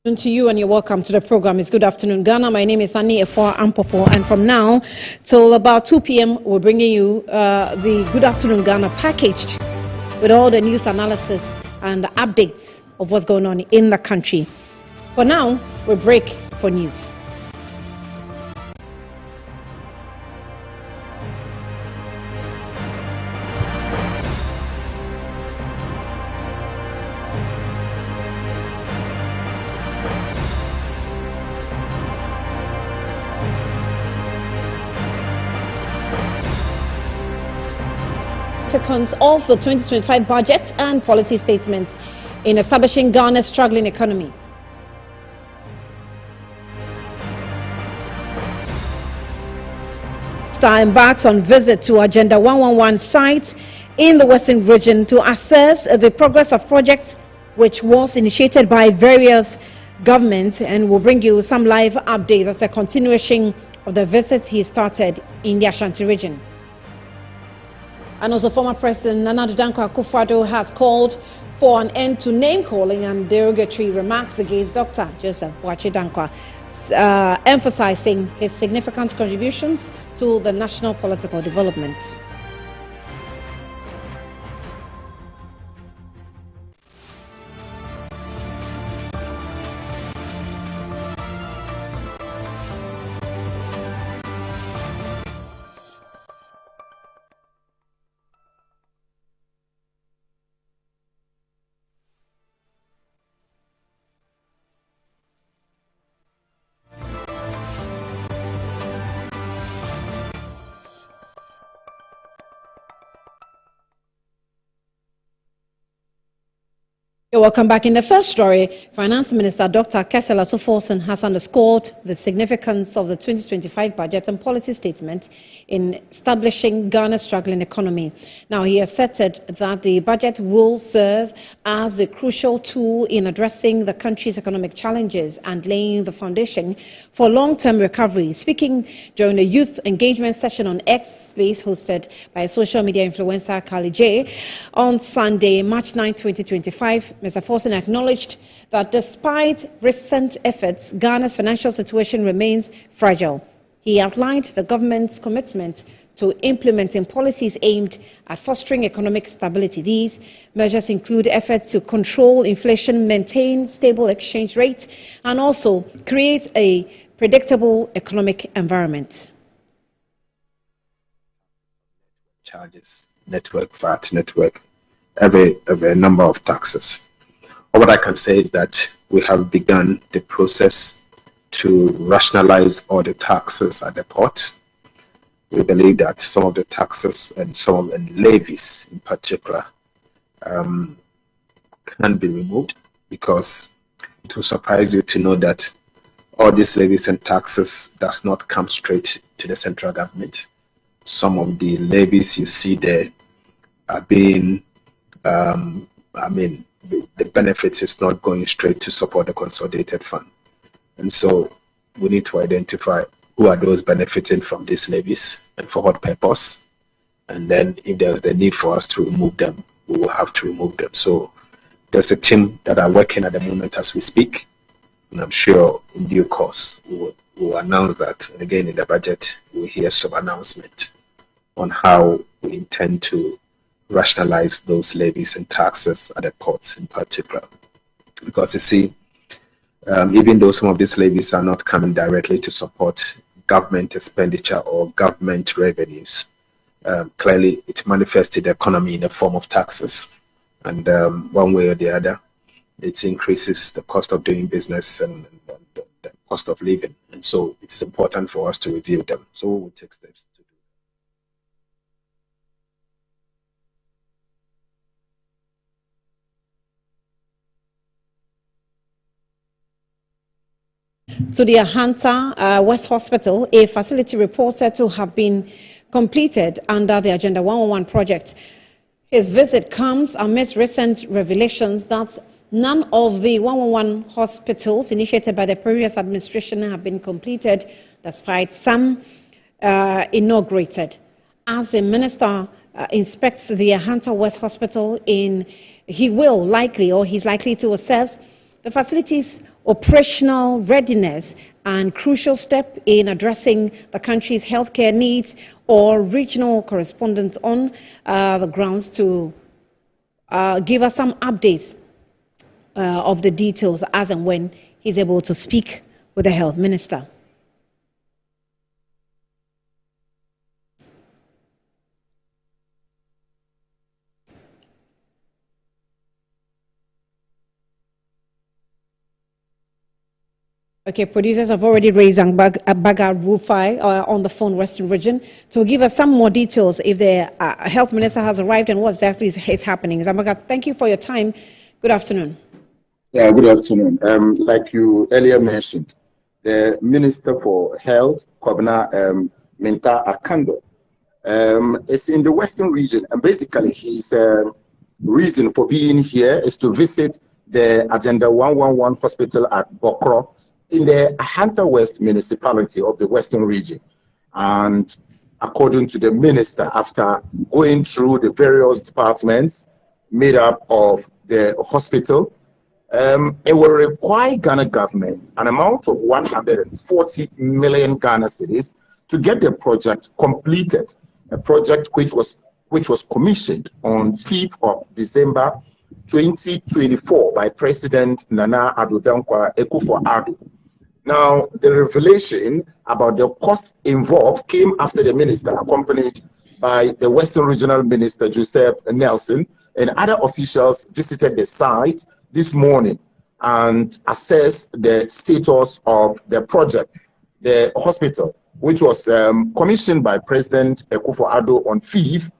To you and you're welcome to the program. It's Good Afternoon Ghana. My name is Annie Efo Ampofo, and from now till about 2 p.m. we're bringing you the Good Afternoon Ghana packaged with all the news analysis and the updates of what's going on in the country. For now, we break for news. Of the 2025 budget and policy statements in establishing Ghana's struggling economy. Star embarks on visit to Agenda 111 site in the Western region to assess the progress of projects which was initiated by various governments, and will bring you some live updates as a continuation of the visits he started in the Ashanti region. And also, former President Danquah has called for an end to name-calling and derogatory remarks against Dr. Joseph Boakye Danquah, emphasizing his significant contributions to the national political development. Welcome back. In the first story, Finance Minister Dr. Kessel Assoforson has underscored the significance of the 2025 budget and policy statement in establishing Ghana's struggling economy. Now, he asserted that the budget will serve as a crucial tool in addressing the country's economic challenges and laying the foundation for long-term recovery. Speaking during a youth engagement session on X Space hosted by social media influencer Kali J on Sunday, March 9, 2025, Mr. Forson acknowledged that despite recent efforts, Ghana's financial situation remains fragile. He outlined the government's commitment to implementing policies aimed at fostering economic stability. These measures include efforts to control inflation, maintain stable exchange rates, and also create a predictable economic environment. Charges, network, VAT, network, every number of taxes. What I can say is that we have begun the process to rationalize all the taxes at the port. We believe that some of the taxes and some of the levies in particular can be removed, because it will surprise you to know that all these levies and taxes does not come straight to the central government. Some of the levies you see there are being, the benefits is not going straight to support the consolidated fund. And so we need to identify who are those benefiting from these levies and for what purpose. And then if there's the need for us to remove them, we will have to remove them. So there's a team that are working at the moment as we speak. And I'm sure in due course we will announce that. And again, in the budget, we'll hear some announcement on how we intend to rationalize those levies and taxes at the ports in particular. Because you see, even though some of these levies are not coming directly to support government expenditure or government revenues, clearly it manifests the economy in the form of taxes. And one way or the other, it increases the cost of doing business and the cost of living. And so it's important for us to review them. So we will take steps to do. To the Ahanta West Hospital, a facility reported to have been completed under the Agenda 111 project. His visit comes amidst recent revelations that none of the 111 hospitals initiated by the previous administration have been completed, despite some inaugurated. As the minister inspects the Ahanta West Hospital, he's likely to assess the facilities operational readiness and crucial step in addressing the country's healthcare needs, or regional correspondent on the grounds to give us some updates of the details as and when he's able to speak with the health minister. Okay, producers have already raised Baga Rufai on the phone, Western Region, to give us some more details if the health minister has arrived and what exactly is happening. Zambaga, thank you for your time. Good afternoon. Yeah, good afternoon. Like you earlier mentioned, the Minister for Health, Kwabena Minta Akando, is in the Western Region, and basically his reason for being here is to visit the Agenda 111 hospital at Bokro in the Ahanta West municipality of the Western Region. And according to the minister, after going through the various departments made up of the hospital, it will require Ghana government an amount of 140 million Ghana cedis to get the project completed, a project which was commissioned on 5th of December 2024 by President Nana Addo Danquah Akufo-Addo. Now, the revelation about the cost involved came after the minister, accompanied by the Western Regional Minister Joseph Nelson, and other officials visited the site this morning and assessed the status of the project. The hospital, which was commissioned by President Akufo-Addo on 5th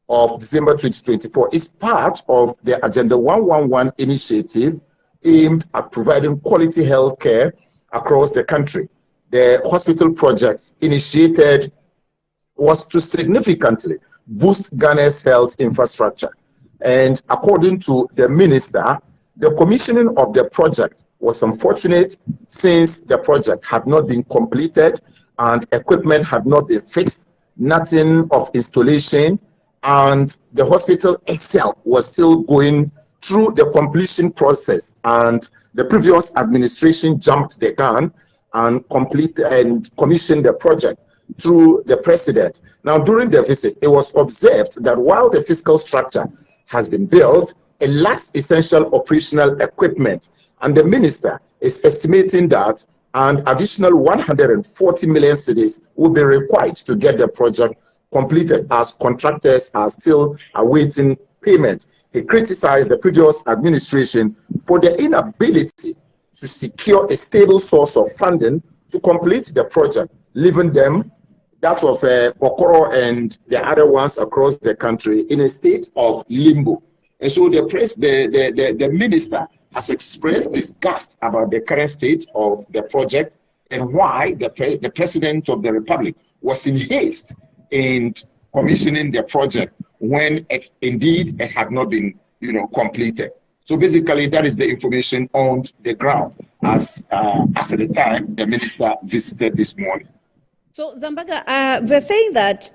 of December 2024, is part of the Agenda 111 initiative aimed at providing quality health care across the country. The hospital projects initiated was to significantly boost Ghana's health infrastructure. And according to the minister, the commissioning of the project was unfortunate since the project had not been completed and equipment had not been fixed, nothing of installation, and the hospital itself was still going through the completion process, and the previous administration jumped the gun and commissioned the project through the president. Now, during the visit, it was observed that while the physical structure has been built, it lacks essential operational equipment, and the minister is estimating that an additional 140 million cedis will be required to get the project completed, as contractors are still awaiting payment. He criticized the previous administration for the inability to secure a stable source of funding to complete the project, leaving them, that of Bokoro and the other ones across the country, in a state of limbo. And so the minister has expressed disgust about the current state of the project and why the president of the republic was in haste in commissioning the project when indeed it had not been, completed. So basically, that is the information on the ground as at the time the minister visited this morning. So Zambaga, they're saying that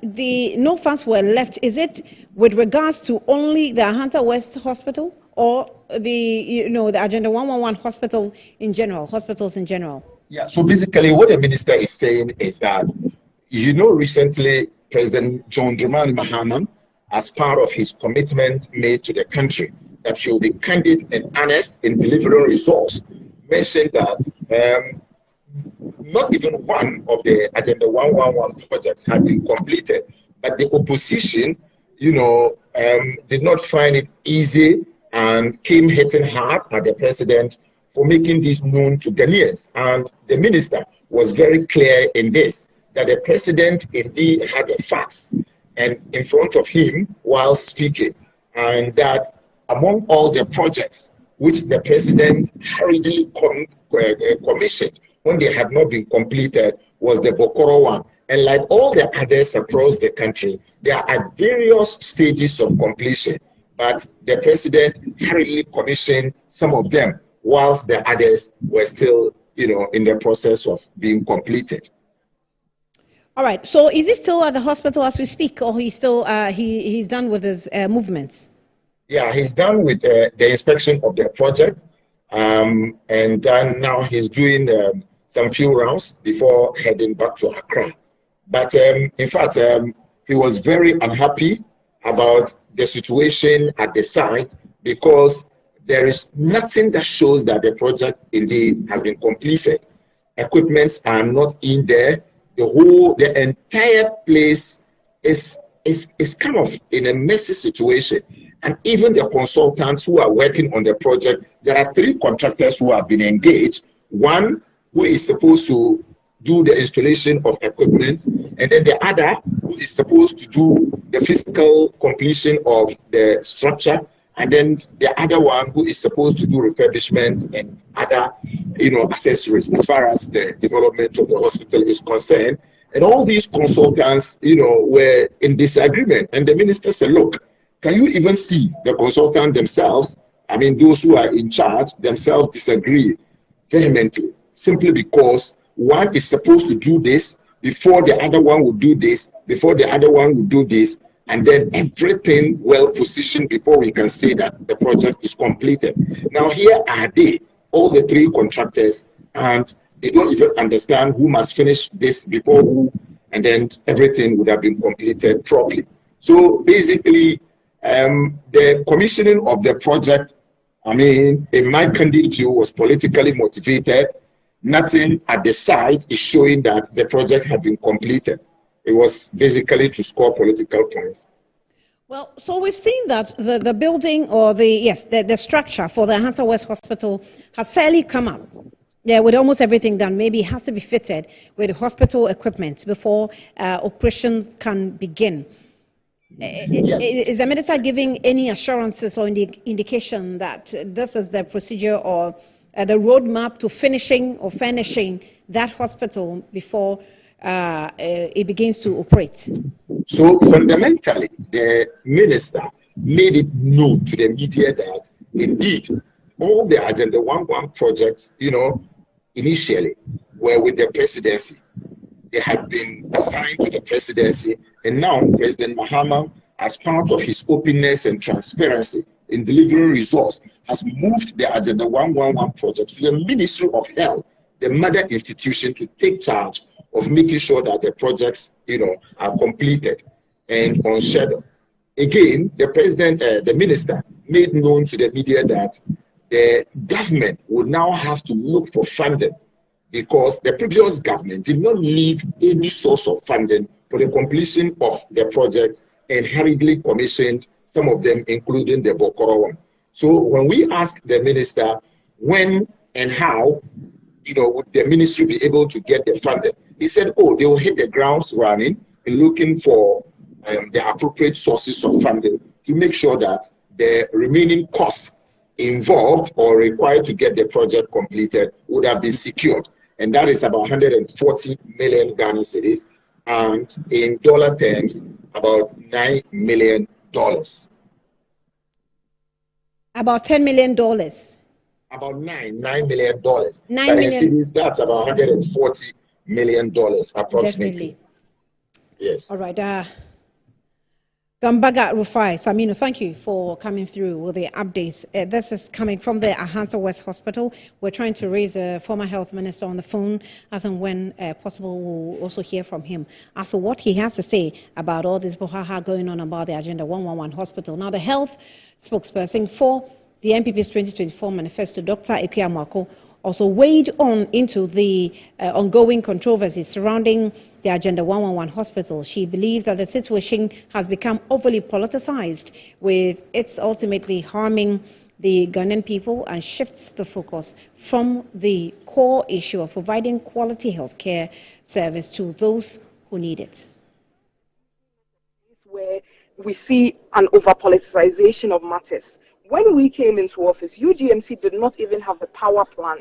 no funds were left. Is it with regards to only the Ahanta West Hospital, or the Agenda 111 hospital in general, hospitals in general? Yeah. So basically, what the minister is saying is that, recently President John Dramani Mahama, as part of his commitment made to the country, that he will be candid and honest in delivering results, mentioned that not even one of the Agenda 111 projects had been completed, but the opposition, did not find it easy and came hitting hard at the president for making this known to Ghanaians. And the minister was very clear in this, that the president indeed had the facts and in front of him while speaking, and that among all the projects which the president hurriedly commissioned when they had not been completed was the Bokoro one. And like all the others across the country, they are at various stages of completion, but the president hurriedly commissioned some of them whilst the others were still, in the process of being completed. All right. So is he still at the hospital as we speak, or he's still he's done with his movements? Yeah, he's done with the inspection of the project, and then now he's doing some few rounds before heading back to Accra. But in fact, he was very unhappy about the situation at the site because there is nothing that shows that the project indeed has been completed. Equipments are not in there. The entire place is kind of in a messy situation. And even the consultants who are working on the project, there are 3 contractors who have been engaged. One who is supposed to do the installation of equipment, and then the other who is supposed to do the physical completion of the structure, and then the other one who is supposed to do refurbishment and other, accessories as far as the development of the hospital is concerned. And all these consultants, were in disagreement. And the minister said, look, can you even see the consultants themselves? I mean, those who are in charge themselves disagree vehemently, simply because one is supposed to do this before the other one will do this, before the other one will do this, and then everything well positioned before we can say that the project is completed. Now here are they, all the 3 contractors, and they don't even understand who must finish this before who, and then everything would have been completed properly. So basically, the commissioning of the project, I mean, in my candid view, was politically motivated. Nothing at the site is showing that the project had been completed. It was basically to score political points. Well, so we've seen that the building or the structure for the Ahanta West Hospital has fairly come up. Yeah, with almost everything done. Maybe it has to be fitted with hospital equipment before operations can begin. Yes. Is the minister giving any assurances or indication that this is the procedure or the roadmap to finishing or furnishing that hospital before it begins to operate? So fundamentally, the minister made it known to the media that indeed all the Agenda 11 projects, initially were with the presidency. They had been assigned to the presidency, and now President Mahama, as part of his openness and transparency in delivering results, has moved the Agenda 111 project to the Ministry of Health, the mother institution, to take charge of making sure that the projects, are completed and on schedule. Again, the minister made known to the media that the government would now have to look for funding because the previous government did not leave any source of funding for the completion of the project and hurriedly commissioned some of them, including the Bokoro one. So when we asked the minister when and how, would the ministry be able to get the funding, he said, they will hit the grounds running in looking for the appropriate sources of funding to make sure that the remaining costs involved or required to get the project completed would have been secured. And that is about 140 million Ghana cedis, and in dollar terms, about $9 million. About $10 million. About $9 million. $9 million. Cedis, that's about $140 million approximately. Definitely. Yes. All right. Gambaga Rufai Saminu, thank you for coming through with the updates. This is coming from the Ahanta West Hospital. We're trying to raise a former health minister on the phone, as and when possible, we'll also hear from him as to what he has to say about all this brouhaha going on about the Agenda 111 hospital. Now, the health spokesperson for the NPP's 2024 manifesto, Dr. Ekuya Mwako, also weighed on into the ongoing controversy surrounding the Agenda 111 hospital. She believes that the situation has become overly politicized, with it's ultimately harming the Ghanaian people and shifts the focus from the core issue of providing quality healthcare service to those who need it. Where we see an over-politicization of matters. When we came into office, UGMC did not even have a power plan.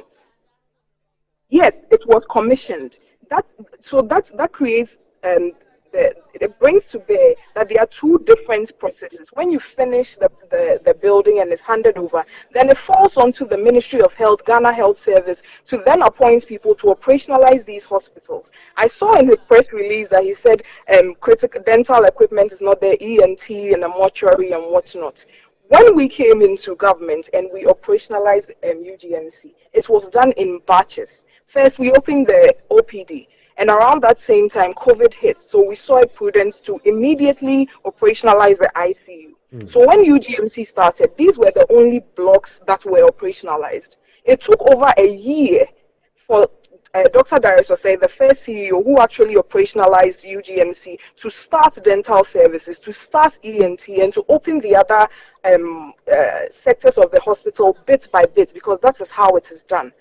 Yet it was commissioned. That creates it brings to bear that there are 2 different processes. When you finish the building and it's handed over, then it falls onto the Ministry of Health, Ghana Health Service, to then appoint people to operationalize these hospitals. I saw in his press release that he said critical dental equipment is not there, ENT and a mortuary and whatnot. When we came into government and we operationalized UGMC, it was done in batches. First, we opened the OPD, and around that same time, COVID hit. So we saw it prudent to immediately operationalize the ICU. So when UGMC started, these were the only blocks that were operationalized. It took over a year for Dr. Darius Osei, the first CEO who actually operationalized UGMC, to start dental services, to start ENT, and to open the other sectors of the hospital bit by bit, because that is how it is done.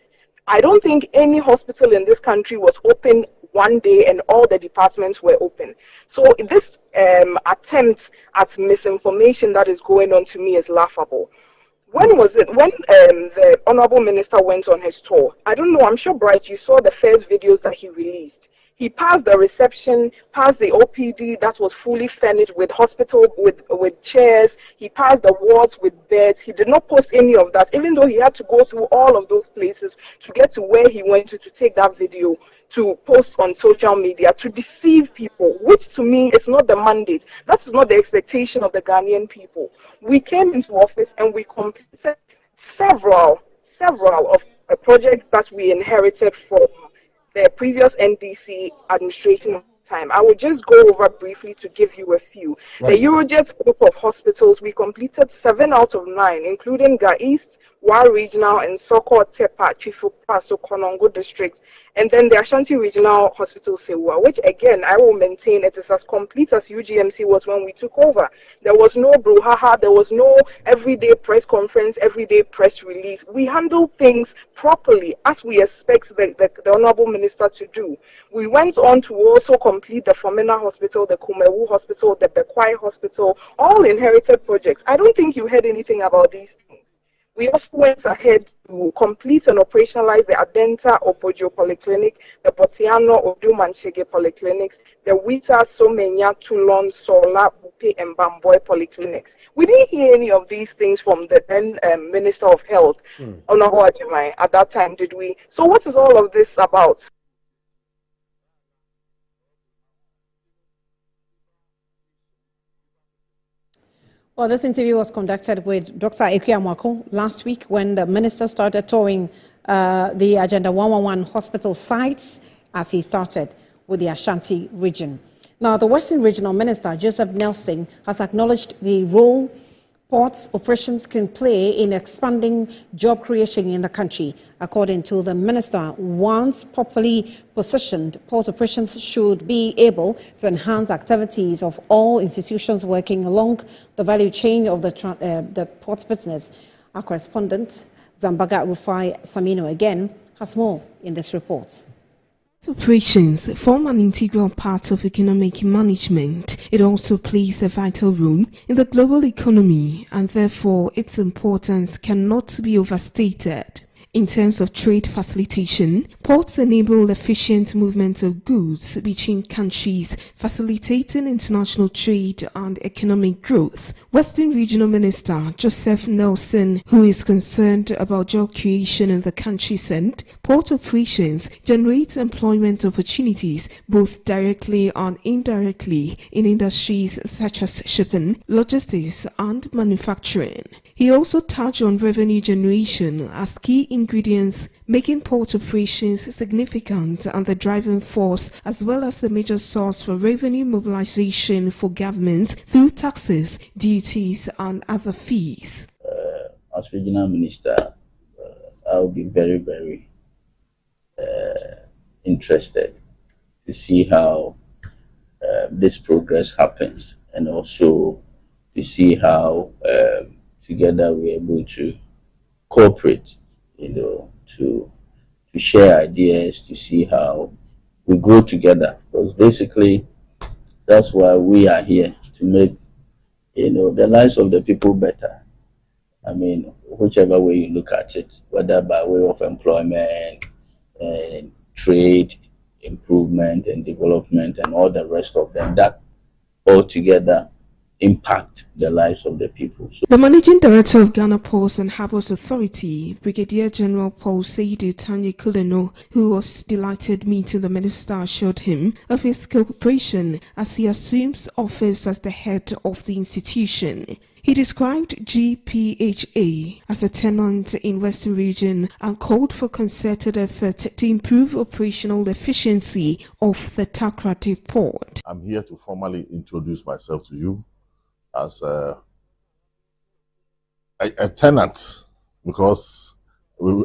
I don't think any hospital in this country was open one day and all the departments were open. So this attempt at misinformation that is going on, to me, is laughable. When was it? When the Honorable Minister went on his tour, I don't know, I'm sure, Bright, you saw the first videos that he released. He passed the reception, passed the OPD that was fully furnished with hospital, with chairs. He passed the wards with beds. He did not post any of that, even though he had to go through all of those places to get to where he went to take that video to post on social media to deceive people, which to me is not the mandate. That is not the expectation of the Ghanaian people. We came into office and we completed several of projects that we inherited from the previous NDC administration time. I will just go over briefly to give you a few. Right. The Eurojet group of hospitals, we completed 7 out of 9, including Ga East, Wa Regional, and Soko, Tepa, Chifupa, Sokonongo districts, and then the Ashanti Regional Hospital, Sewa, which again, I will maintain it is as complete as UGMC was when we took over. There was no brouhaha, there was no everyday press conference, everyday press release. We handled things properly as we expect the Honorable Minister to do. We went on to also complete the Fomena Hospital, the Kumewu Hospital, the Bekwai Hospital, all inherited projects. I don't think you heard anything about these things. We also went ahead to complete and operationalize the Adenta Opojo Polyclinic, the Botiano Odu Manchege Polyclinics, the Wita, Somenya, Toulon, Sola, Bupe, and Bamboy Polyclinics. We didn't hear any of these things from the then Minister of Health, Onoho Ajimai, at that time, did we? So what is all of this about? Well, this interview was conducted with Dr. Ekwuamwako last week when the minister started touring the Agenda 111 hospital sites as he started with the Ashanti region. Now, the Western Regional Minister, Joseph Nelson, has acknowledged the role ports operations can play in expanding job creation in the country. According to the minister, once properly positioned, port operations should be able to enhance activities of all institutions working along the value chain of the port business. Our correspondent, Zambaga Rufai Samino, again has more in this report. Operations form an integral part of economic management. It also plays a vital role in the global economy, and therefore its importance cannot be overstated. In terms of trade facilitation, ports enable efficient movement of goods between countries, facilitating international trade and economic growth. Western Regional Minister Joseph Nelson, who is concerned about job creation in the country, said port operations generate employment opportunities both directly and indirectly in industries such as shipping, logistics and manufacturing. He also touched on revenue generation as key ingredients, making port operations significant and the driving force, as well as a major source for revenue mobilization for governments through taxes, duties and other fees. As Regional Minister, I will be very, very interested to see how this progress happens, and also to see how together we're able to cooperate, to share ideas, to see how we grow together. Because basically, that's why we are here, to make, the lives of the people better. I mean, whichever way you look at it, whether by way of employment, and trade, improvement and development, and all the rest of them, that all together impact the lives of the people. So the Managing Director of Ghana Ports and Harbours Authority, Brigadier General Paul Seidu Tanye Kuleno, who was delighted meeting the minister, assured him of his cooperation as he assumes office as the head of the institution. He described GPHA as a tenant in Western Region and called for concerted effort to improve operational efficiency of the Takrady port. I'm here to formally introduce myself to you as a tenant, because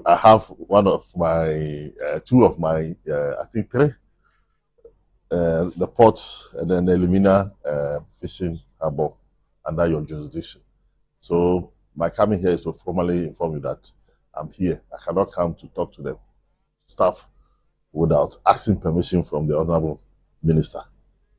I have one of my, two of my, I think three, the port and then the Elimina fishing harbor under your jurisdiction. So my coming here is to formally inform you that I'm here. I cannot come to talk to the staff without asking permission from the Honorable Minister.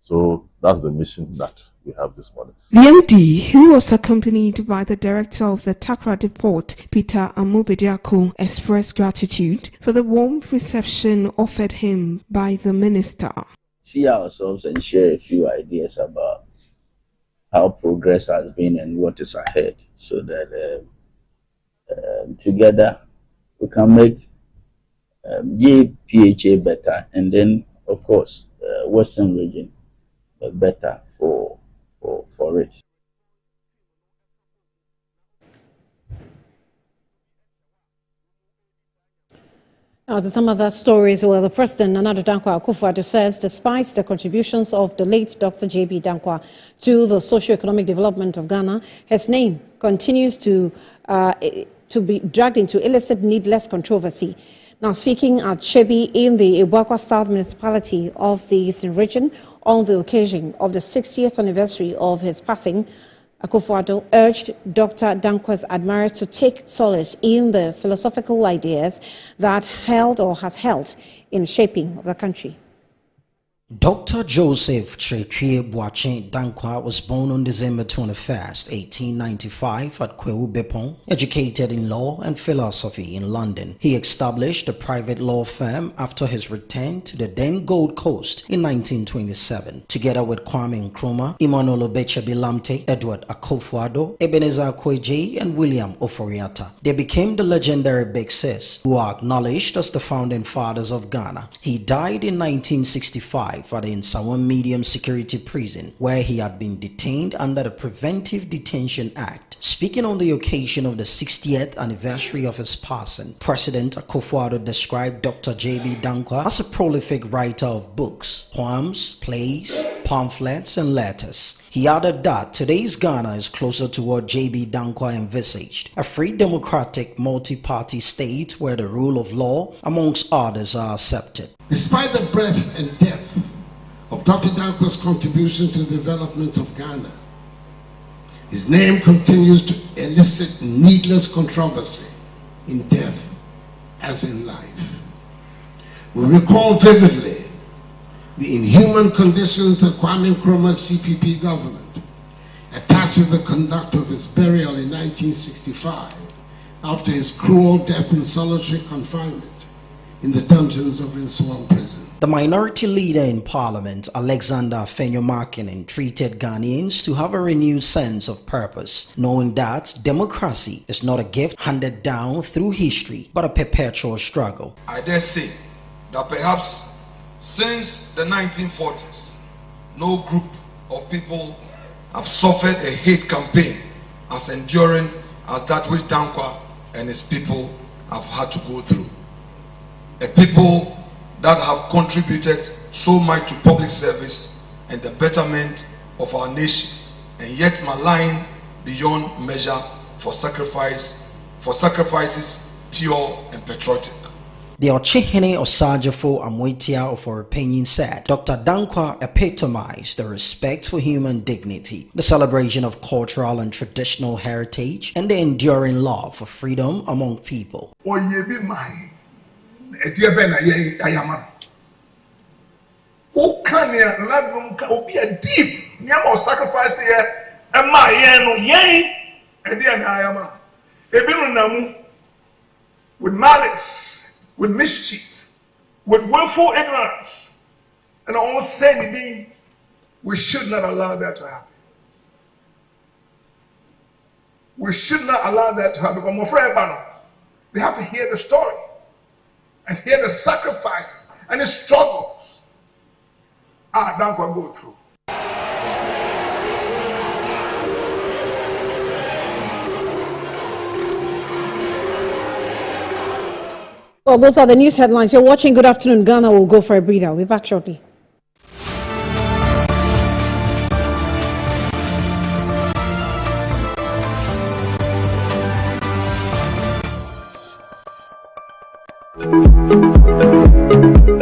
So that's the mission that we have this morning. The MD, who was accompanied by the director of the Takrady port, Peter Amubediako, expressed gratitude for the warm reception offered him by the minister. See ourselves and share a few ideas about how progress has been and what is ahead, so that together we can make GPHA better, and then of course Western region better for it. Now, to some other stories, well, the President, Nana Danquah Akufo-Addo, says despite the contributions of the late Dr. J.B. Danquah to the socio-economic development of Ghana, his name continues to be dragged into illicit, needless controversy. Now, speaking at Shebi in the Ibuakwa South municipality of the Eastern region on the occasion of the 60th anniversary of his passing, Akufo-Addo urged Dr. Danquah's admirers to take solace in the philosophical ideas that held or has held in shaping of the country. Dr. Joseph Trekwie Boakye Danquah was born on December 21st, 1895 at Kwewu Bepon, educated in law and philosophy in London. He established a private law firm after his return to the then Gold Coast in 1927. Together with Kwame Nkrumah, Emmanuel Obechebi Lamte, Edward Akufo-Addo, Ebenezer Akweje, and William Oforiatta, they became the legendary Big Sis, who are acknowledged as the founding fathers of Ghana. He died in 1965 at the Nsawam Medium Security Prison, where he had been detained under the Preventive Detention Act. Speaking on the occasion of the 60th anniversary of his passing, President Akufo-Addo described Dr. J.B. Danquah as a prolific writer of books, poems, plays, pamphlets, and letters. He added that today's Ghana is closer to what J.B. Danquah envisaged, a free, democratic, multi-party state where the rule of law, amongst others, are accepted. Despite the breadth and depth of Dr. Danquah's contribution to the development of Ghana, his name continues to elicit needless controversy in death as in life. We recall vividly the inhuman conditions that Kwame Nkrumah's CPP government attached to the conduct of his burial in 1965 after his cruel death in solitary confinement in the dungeons of Nsawam prison. The minority leader in parliament, Alexander Afenyo-Markinen, treated Ghanaians to have a renewed sense of purpose, knowing that democracy is not a gift handed down through history, but a perpetual struggle. I dare say that perhaps since the 1940s, no group of people have suffered a hate campaign as enduring as that which Danquah and his people have had to go through. A people that have contributed so much to public service and the betterment of our nation, and yet maligned beyond measure for sacrifices pure and patriotic. The Ochehene Osajefo Amwetia of Orepenyin said Dr. Danquah epitomized the respect for human dignity, the celebration of cultural and traditional heritage, and the enduring love for freedom among people. With malice, with mischief, with willful ignorance, and almost saying we should not allow that to happen. We should not allow that to happen. But my friend, they have to hear the story and hear the sacrifices and the struggles Danquah go through. Well, those are the news headlines. You're watching Good Afternoon Ghana. We'll go for a breather. We'll be back shortly.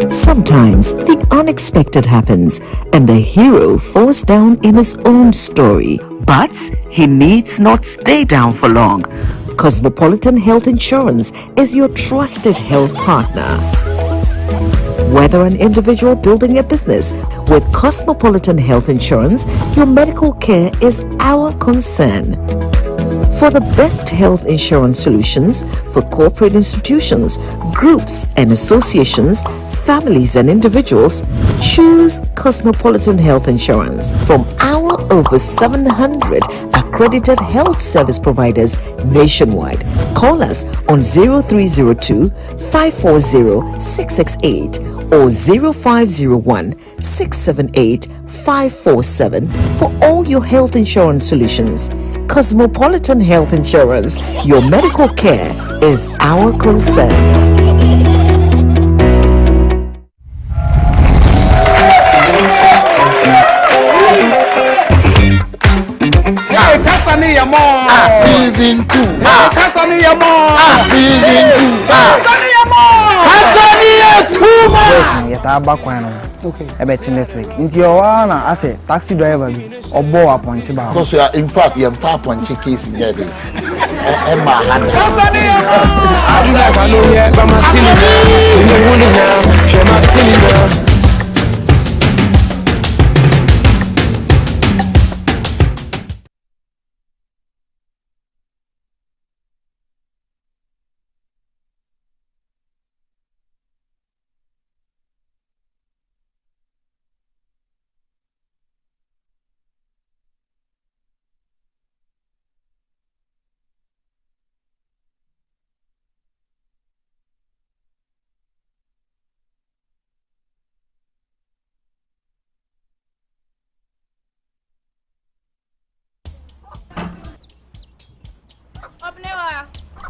Sometimes the unexpected happens and the hero falls down in his own story. But he needs not stay down for long. Cosmopolitan Health Insurance is your trusted health partner. Whether an individual building a business, with Cosmopolitan Health Insurance, your medical care is our concern. For the best health insurance solutions for corporate institutions, groups and associations, families and individuals, choose Cosmopolitan Health Insurance from our over 700 accredited health service providers nationwide. Call us on 0302 540 668 or 0501 678 547 for all your health insurance solutions. Cosmopolitan Health Insurance, your medical care is our concern. Season 2. Season 2. Okay. About network. Into your as a taxi driver or bow up on Chiba. Because in fact, you're pap on case in there.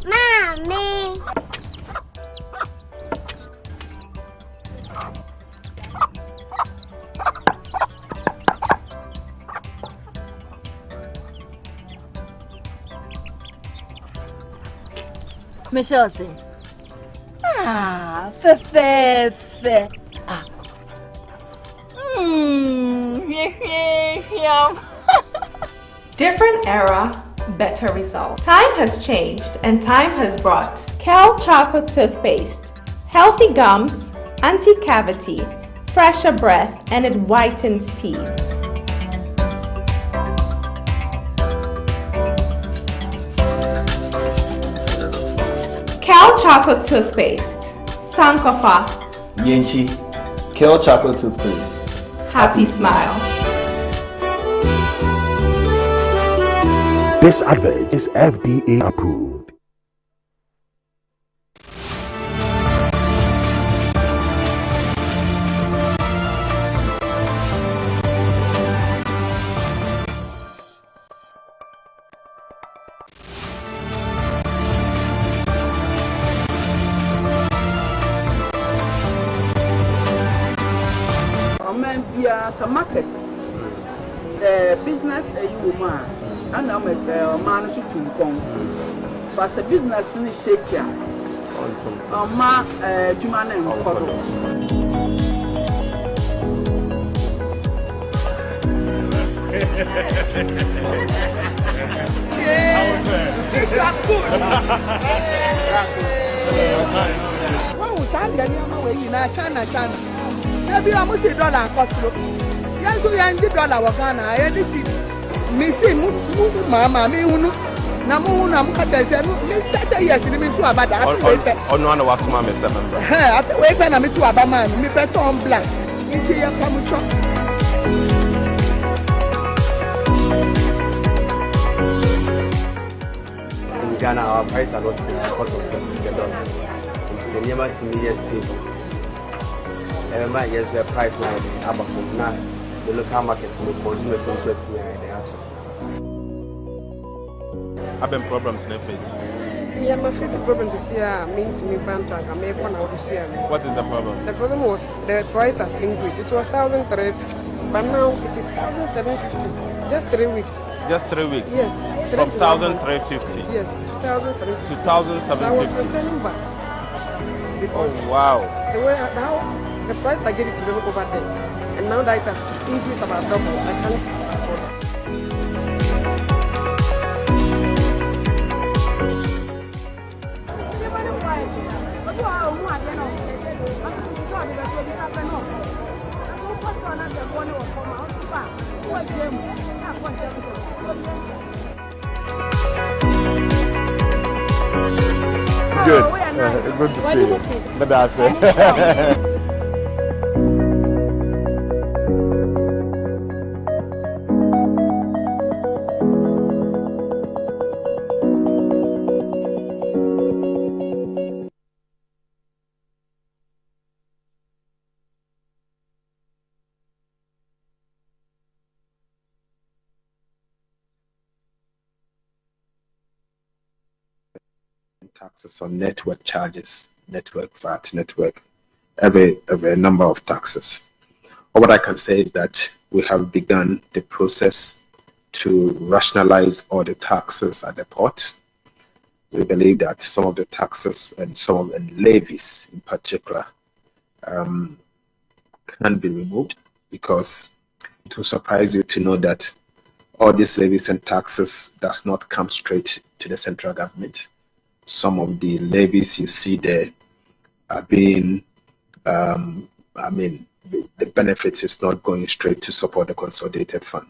Mommy. Michelle said, fe. Different era, better result. Time has changed and time has brought Kel Chocolate Toothpaste, healthy gums, anti-cavity, fresher breath, and it whitens teeth. Kel Chocolate Toothpaste, Sankofa. Yenchi, Kel Chocolate Toothpaste. Happy smile. This advert is FDA approved. Some markets, business you man, and I'm a man who to come. But the business is shaky. Ma, Jumana and Kodo. What was that? China. Maybe I must say dollar cost. Yes, we are in the dollar of Ghana. I see Missy Mamma, me, Namu, catch 30 years in the middle about that. Oh, no, I was Mamma 7. After waiting, I'm to a man, me person black. Into your pamucho. In Ghana, our prices are not stable because of the dollar. It's never to me, yes, people. Everybody gets their price now. Now the local markets and the consumers and sweats in the action. I've been problems in the face. Yeah, my first problem this year means me contract. I make one out this year. What is the problem? The problem was the price has increased. It was 1,350, but now it is 1,750. Just 3 weeks. Just 3 weeks? Yes. From 1,350? Yes, 2,750. 2,750. So I was returning back. Because wow. The way now the price I gave it to them over there, and now that it has increased about double, I can't afford it. Good. Good to see you. But that's it. Taxes on network charges, network VAT, network, every number of taxes. Or what I can say is that we have begun the process to rationalize all the taxes at the port. We believe that some of the taxes and some of the levies in particular can be removed, because it will surprise you to know that all these levies and taxes does not come straight to the central government. Some of the levies you see there are being, the benefits is not going straight to support the consolidated fund.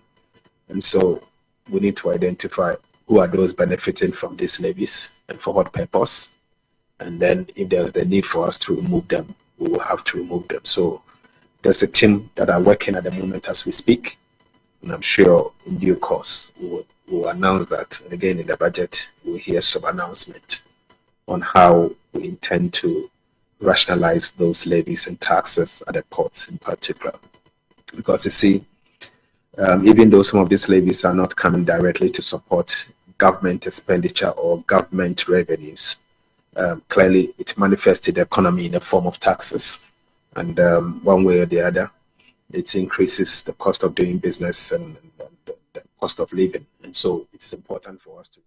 And so we need to identify who are those benefiting from these levies and for what purpose. And then if there's the need for us to remove them, we will have to remove them. So there's a team that are working at the moment as we speak. And I'm sure in due course, we will announce that. And again, in the budget, we'll hear some announcement on how we intend to rationalize those levies and taxes at the ports in particular. Because you see, even though some of these levies are not coming directly to support government expenditure or government revenues, clearly it manifests in the economy in the form of taxes. And one way or the other, it increases the cost of doing business and the cost of living. And so it's important for us to.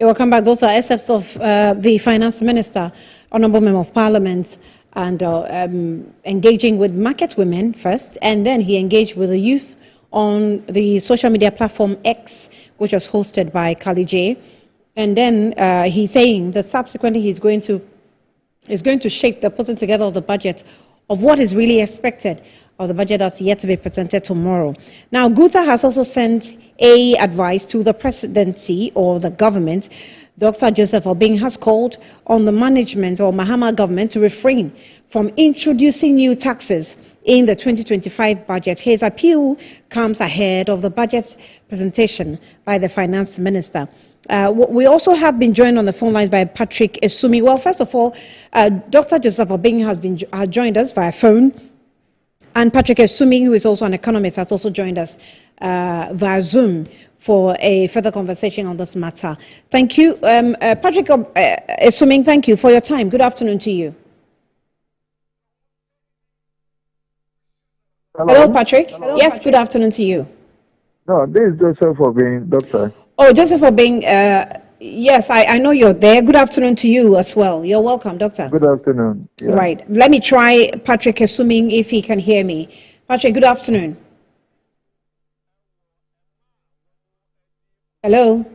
Welcome back. Those are excerpts of the Finance Minister, Honourable Member of Parliament, and engaging with market women first, and then he engaged with the youth on the social media platform X, which was hosted by Kali J. And then he's saying that subsequently he's going to shape the putting together of the budget of what is really expected of the budget that's yet to be presented tomorrow. Now, GUTA has also sent a advice to the presidency or the government. Dr. Joseph Obing has called on the management or Mahama government to refrain from introducing new taxes in the 2025 budget. His appeal comes ahead of the budget presentation by the finance minister. We also have been joined on the phone lines by Patrick Esumi. Well, first of all, Dr. Joseph Obing has joined us via phone. And Patrick Esumi, who is also an economist, has also joined us via Zoom for a further conversation on this matter. Thank you. Patrick Esumi, thank you for your time. Good afternoon to you. Hello Patrick. Hello, yes, Patrick. Good afternoon to you. No, this is Joseph Obing, doctor. Oh, Joseph Obing, yes, I know you're there. Good afternoon to you as well. You're welcome, doctor. Good afternoon. Yeah. Right. Let me try Patrick, assuming if he can hear me. Patrick, good afternoon. Hello.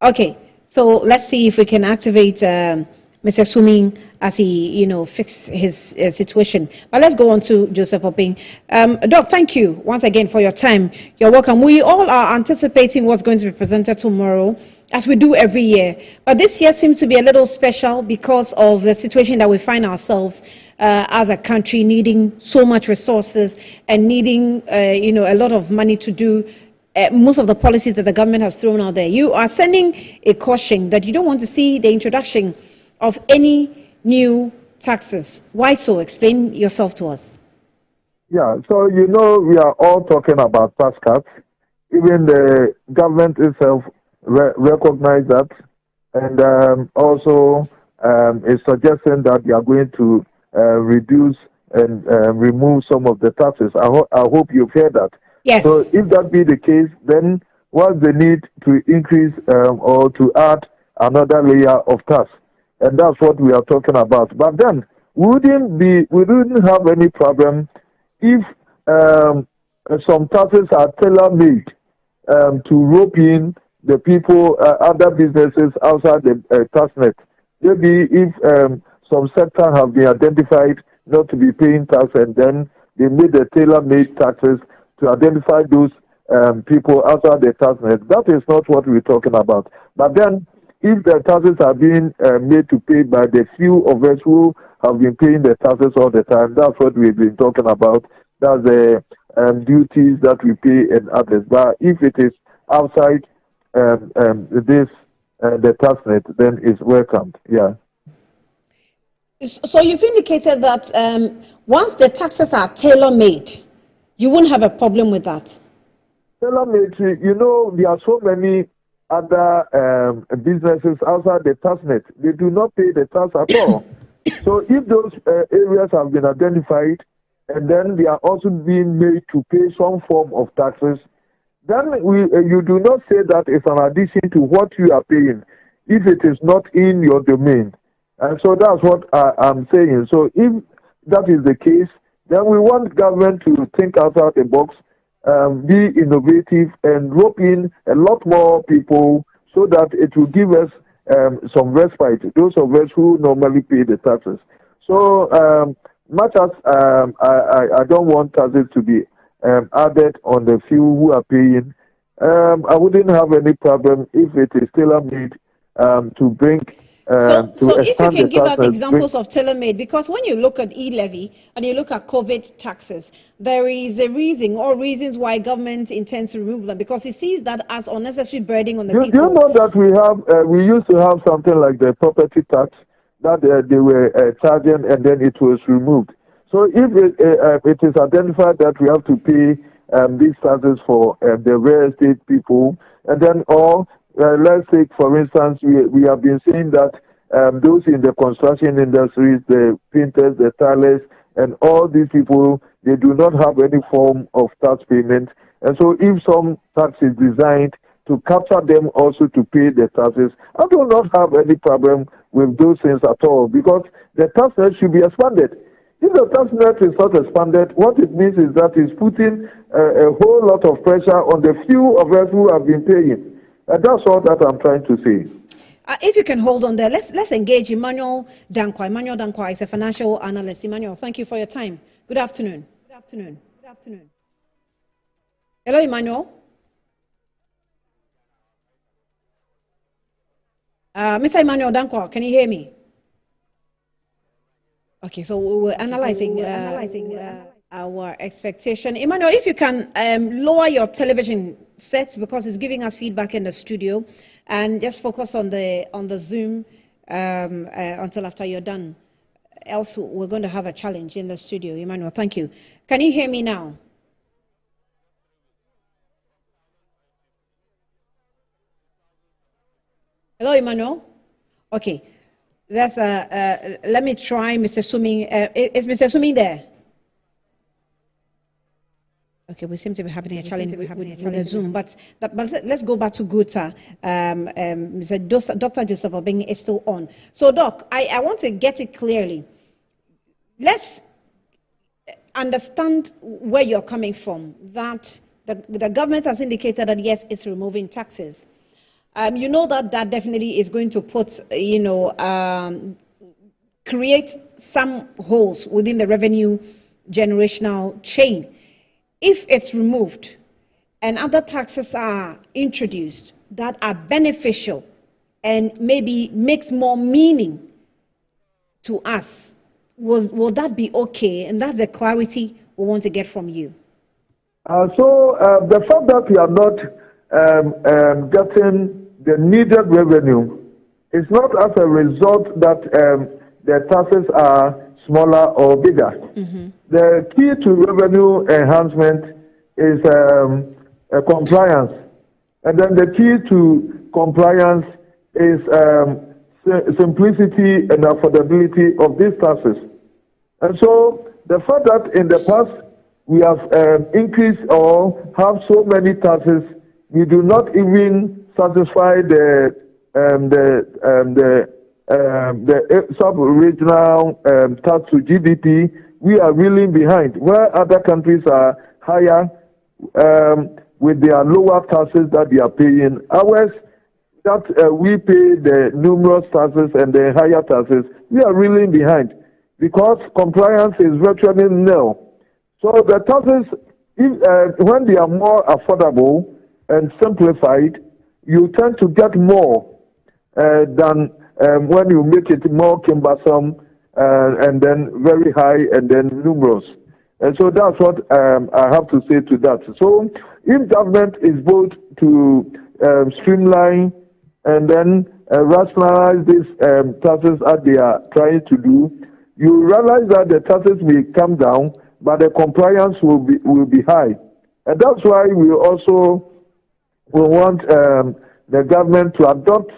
Okay, so let's see if we can activate Mr. Suming as he, fix his situation. But let's go on to Joseph Obing. Doc, thank you once again for your time. You're welcome. We all are anticipating what's going to be presented tomorrow, as we do every year. But this year seems to be a little special because of the situation that we find ourselves as a country, needing so much resources and needing, a lot of money to do most of the policies that the government has thrown out there. You are sending a caution that you don't want to see the introduction of any new taxes. Why so? Explain yourself to us. Yeah, so we are all talking about tax cuts. even the government itself recognize that, and also is suggesting that they are going to reduce and remove some of the taxes. I hope you've heard that. Yes. So if that be the case, then what's the need to increase or to add another layer of tax? And that's what we are talking about. But then we wouldn't have any problem if some taxes are tailor-made to rope in the people, other businesses outside the tax net. Maybe if some sectors have been identified not to be paying tax, and then they made the tailor-made taxes to identify those people outside the tax net. That is not what we're talking about. But then, if the taxes are being made to pay by the few of us who have been paying the taxes all the time, that's what we've been talking about. That's the duties that we pay and others. But if it is outside the tax net, then it's welcomed. Yeah. So you've indicated that once the taxes are tailor-made, you wouldn't have a problem with that. Tailor-made, there are so many other businesses outside the tax net. They do not pay the tax at all. So if those areas have been identified, and then they are also being made to pay some form of taxes, then you do not say that it's an addition to what you are paying if it is not in your domain. And so that's what I'm saying. So if that is the case, then we want government to think outside the box, be innovative, and rope in a lot more people so that it will give us some respite, those of us who normally pay the taxes. So much as I don't want taxes to be added on the few who are paying, I wouldn't have any problem if it is tailor-made to bring. So if you can give us examples of tailor-made, because when you look at e-levy and you look at COVID taxes, there is a reason or reasons why government intends to remove them, because it sees that as unnecessary burden on the people. Do you know that we used to have something like the property tax that they were charging, and then it was removed. So if it is identified that we have to pay these taxes for the real estate people, and then let's say, for instance, we have been saying that those in the construction industries, the painters, the tailors, and all these people, they do not have any form of tax payment. And so if some tax is designed to capture them also to pay the taxes, I do not have any problem with those things at all, because the tax net should be expanded. If the tax net is not expanded, what it means is that it's putting a whole lot of pressure on the few of us who have been paying. That's all that I'm trying to say. If you can hold on there, let's engage Emmanuel Danquah. Emmanuel Danquah is a financial analyst. Emmanuel, thank you for your time. Good afternoon. Good afternoon. Good afternoon. Hello, Emmanuel. Mr. Emmanuel Danquah, can you hear me? Okay, so we're analyzing our expectation. Emmanuel, if you can lower your television set, because it's giving us feedback in the studio, and just focus on the Zoom until after you're done. Else, we're going to have a challenge in the studio. Emmanuel, thank you. Can you hear me now? Hello, Emmanuel. Okay, that's let me try Mr. Suming. Is Mr. Suming there? Okay, we seem to be having a challenge with the Zoom, but let's go back to GUTA. Dr. Joseph Obeng is still on. So, Doc, I want to get it clearly. Let's understand where you're coming from, that the government has indicated that, yes, it's removing taxes. You know that definitely is going to put, create some holes within the revenue generational chain. If it's removed and other taxes are introduced that are beneficial and maybe makes more meaning to us, will that be okay? And that's the clarity we want to get from you. So the fact that we are not getting the needed revenue is not as a result that the taxes are smaller or bigger. Mm-hmm. The key to revenue enhancement is compliance. And then the key to compliance is simplicity and affordability of these taxes. And so the fact that in the past we have increased or have so many taxes, we do not even satisfy the sub-regional tax to GDP. We are really behind, where other countries are higher with their lower taxes that they are paying. Ours, that we pay the numerous taxes and the higher taxes, we are really behind because compliance is virtually nil. So the taxes, when they are more affordable and simplified, you tend to get more than when you make it more cumbersome and then very high and then numerous. And so that's what I have to say to that. So if government is both to streamline and then rationalize these taxes as they are trying to do, you realize that the taxes may come down, but the compliance will be high. And that's why we also will want the government to adopt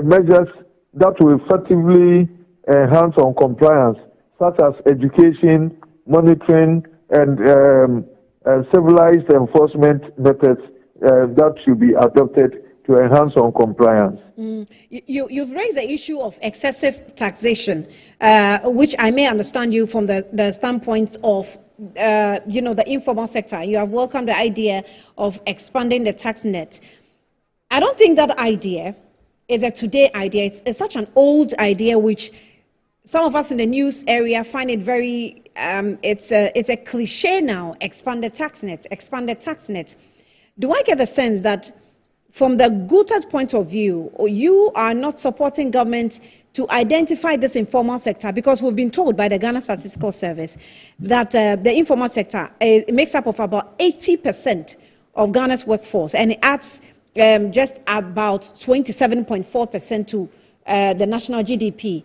measures that will effectively enhance on compliance, such as education, monitoring, and civilized enforcement methods that should be adopted to enhance on compliance. You've raised the issue of excessive taxation, which I may understand you from the standpoint of the informal sector. You have welcomed the idea of expanding the tax net. I don't think that idea is a today idea. It's such an old idea, which some of us in the news area find it very, it's a cliche now, expand the tax net. Do I get the sense that from the GUTA point of view, you are not supporting government to identify this informal sector? Because we've been told by the Ghana Statistical Service that the informal sector makes up of about 80% of Ghana's workforce, and it adds just about 27.4% to the national GDP.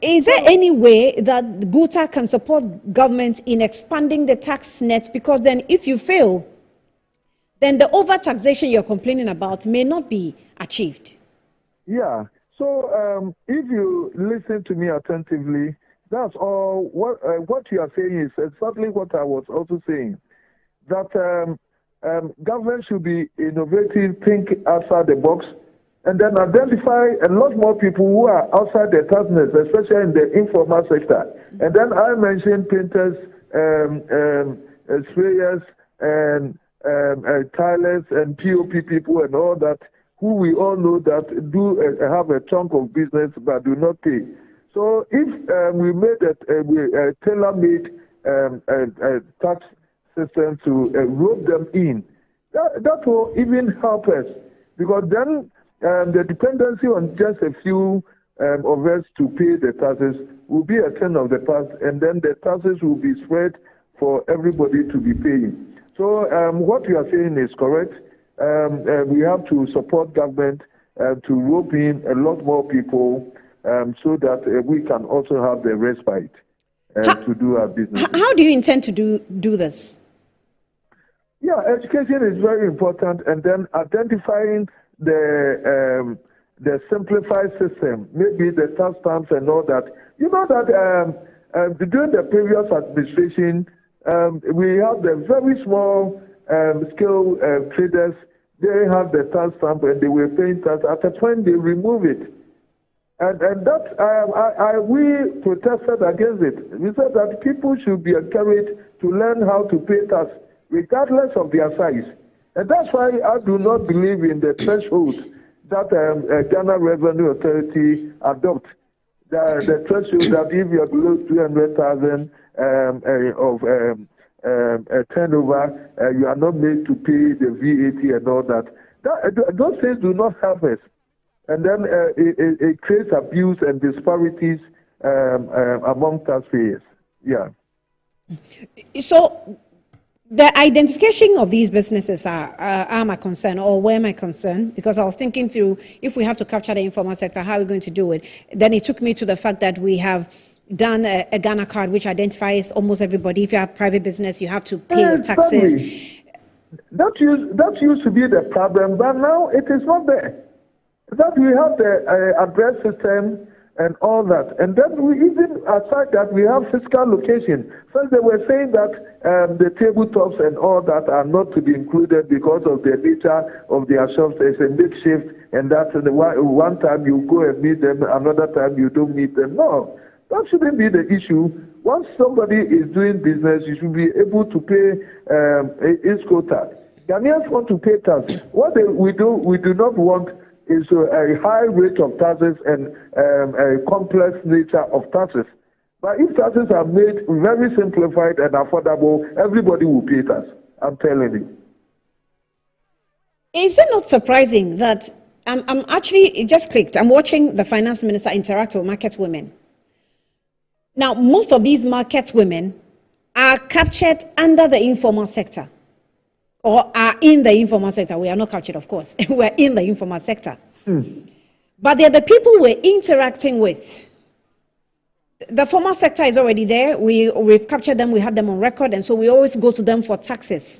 Is there any way that GUTA can support government in expanding the tax net? Because then if you fail, then the over-taxation you're complaining about may not be achieved. Yeah. So if you listen to me attentively, that's all. What you are saying is exactly what I was also saying, that government should be innovative, think outside the box, and then identify a lot more people who are outside the tax net, especially in the informal sector. And then I mentioned painters, sprayers, and tilers and POP people and all that, who we all know that do have a chunk of business but do not pay. So if we made a tailor-made tax system to rope them in, that will even help us, because then the dependency on just a few of us to pay the taxes will be a thing of the past, and then the taxes will be spread for everybody to be paying. So what you are saying is correct. We have to support government to rope in a lot more people so that we can also have the respite to do our business. How do you intend to do this? Yeah, education is very important, and then identifying the simplified system, maybe the tax stamps and all that. You know that during the previous administration, we have the very small scale traders. They have the tax stamp and they were paying tax. At the point they remove it, and that we protested against it. We said that people should be encouraged to learn how to pay tax, regardless of their size. And that's why I do not believe in the threshold that Ghana Revenue Authority adopt. The threshold that if you're below 200,000 of turnover, you are not made to pay the VAT and all that. Those things do not help us. And then it creates abuse and disparities among taxpayers. Yeah. So the identification of these businesses are my concern, or were my concern, because I was thinking through, if we have to capture the informal sector, how are we going to do it? Then it took me to the fact that we have done a Ghana card which identifies almost everybody. If you have private business, you have to pay your taxes. That used to be the problem, but now it is not there. That we have the address system and all that. And then we even, aside that, we have physical location. First they were saying that the tabletops and all that are not to be included because of the nature of their shops. It's a makeshift, and that's one time you go and meet them, another time you don't meet them. No, that shouldn't be the issue. Once somebody is doing business, you should be able to pay its quota. Ghanaians want to pay tax. What we do not want is a high rate of taxes and a complex nature of taxes. But if taxes are made very simplified and affordable, everybody will pay tax. I'm telling you. Is it not surprising that I'm actually, it just clicked, I'm watching the finance minister interact with market women. Now, most of these market women are captured under the informal sector or are in the informal sector. We are not captured, of course. We're in the informal sector. But they're the people we're interacting with. The formal sector is already there. We've captured them. We have them on record. And so we always go to them for taxes.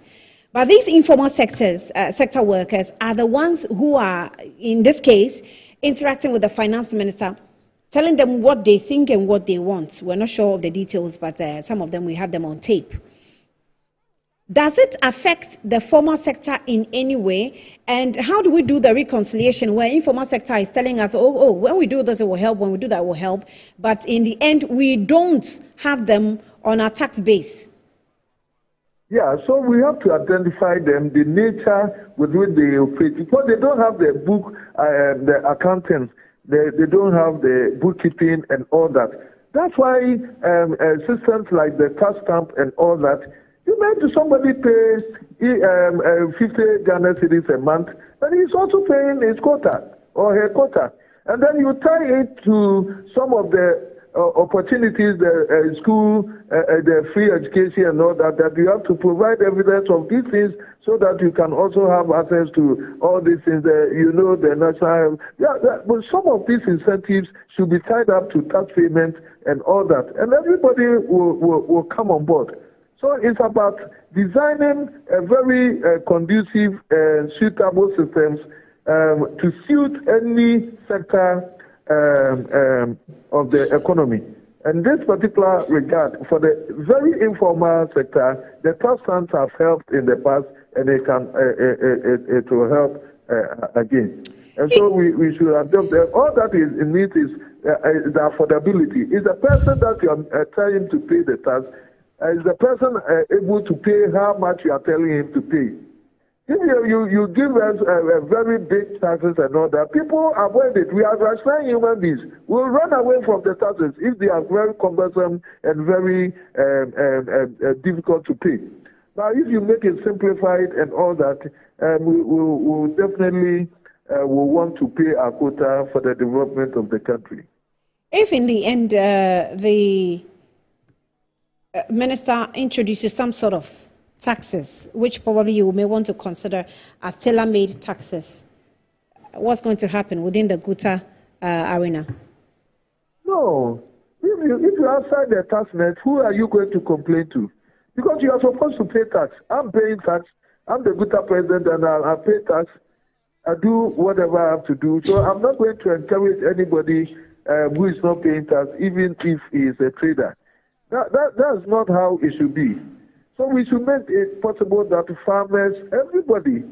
But these informal sector workers are the ones who are, in this case, interacting with the finance minister, telling them what they think and what they want. We're not sure of the details, but some of them, we have them on tape. Does it affect the formal sector in any way? And how do we do the reconciliation where informal sector is telling us, oh, when we do this, it will help. When we do that, it will help. But in the end, we don't have them on our tax base. Yeah, so we have to identify them, the nature with which they operate. Because they don't have the book, the accountants, they don't have the bookkeeping and all that. That's why systems like the tax stamp and all that, you make somebody pay 50 Ghana cedis a month, and he's also paying his quota or her quota. And then you tie it to some of the opportunities, the school, the free education and all that, that you have to provide evidence of these things so that you can also have access to all these things, the national. But some of these incentives should be tied up to tax payment and all that. And everybody will come on board. So it's about designing a very conducive and suitable systems to suit any sector of the economy. And this particular regard, for the very informal sector, the tax stamps have helped in the past, and it will help again. And so we should adopt them. All that is in it is the affordability. Is the person that you are trying to pay the tax, is the person able to pay how much you are telling him to pay? If you give us very big taxes and all that, people avoid it. We are rational human beings. We'll run away from the taxes if they are very cumbersome and very difficult to pay. Now, if you make it simplified and all that, we'll definitely will want to pay our quota for the development of the country. If in the end the minister introduces some sort of taxes, which probably you may want to consider as tailor-made taxes, what's going to happen within the GUTA arena? No. If you're outside the tax net, who are you going to complain to? Because you are supposed to pay tax. I'm paying tax. I'm the GUTA president, and I pay tax. I do whatever I have to do. So I'm not going to encourage anybody who is not paying tax, even if he is a trader. That's not how it should be. So we should make it possible that farmers, everybody,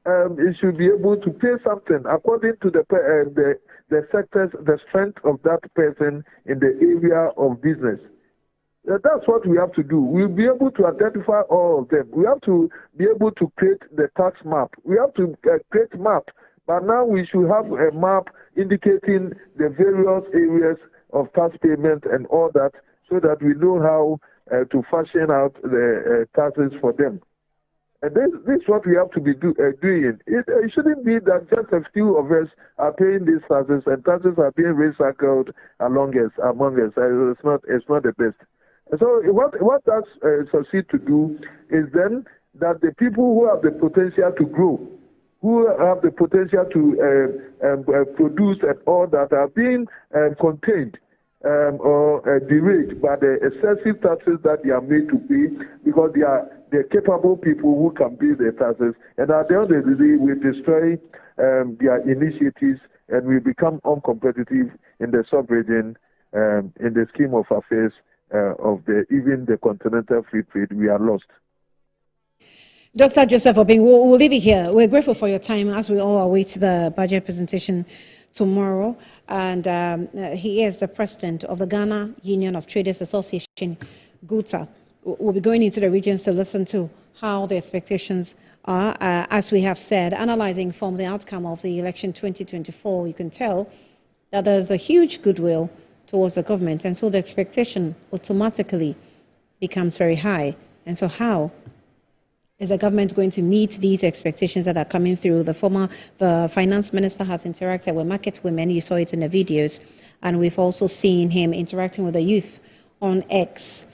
it should be able to pay something according to the sectors, the strength of that person in the area of business. That's what we have to do. We'll be able to identify all of them. We have to be able to create the tax map. We have to create map, but now we should have a map indicating the various areas of tax payment and all that, so that we know how to fashion out the taxes for them. And this is what we have to be doing. It shouldn't be that just a few of us are paying these taxes, and taxes are being recycled among us. It's not the best. So what that succeed to do is then that the people who have the potential to grow, who have the potential to produce and all that are being contained. or derailed by the excessive taxes that they are made to pay, because they're capable people who can pay their taxes, and at the end of the day, we destroy their initiatives and we become uncompetitive in the sub-region, in the scheme of affairs of even the continental free trade. We are lost. Dr. Joseph Obing, we'll leave it here. We're grateful for your time as we all await the budget presentation tomorrow. And he is the president of the Ghana Union of Traders Association, GUTA. We'll be going into the regions to listen to how the expectations are. As we have said, analyzing from the outcome of the election 2024, you can tell that there's a huge goodwill towards the government. And so the expectation automatically becomes very high. And so how is the government going to meet these expectations that are coming through? The finance minister has interacted with market women. You saw it in the videos. And we've also seen him interacting with the youth on X.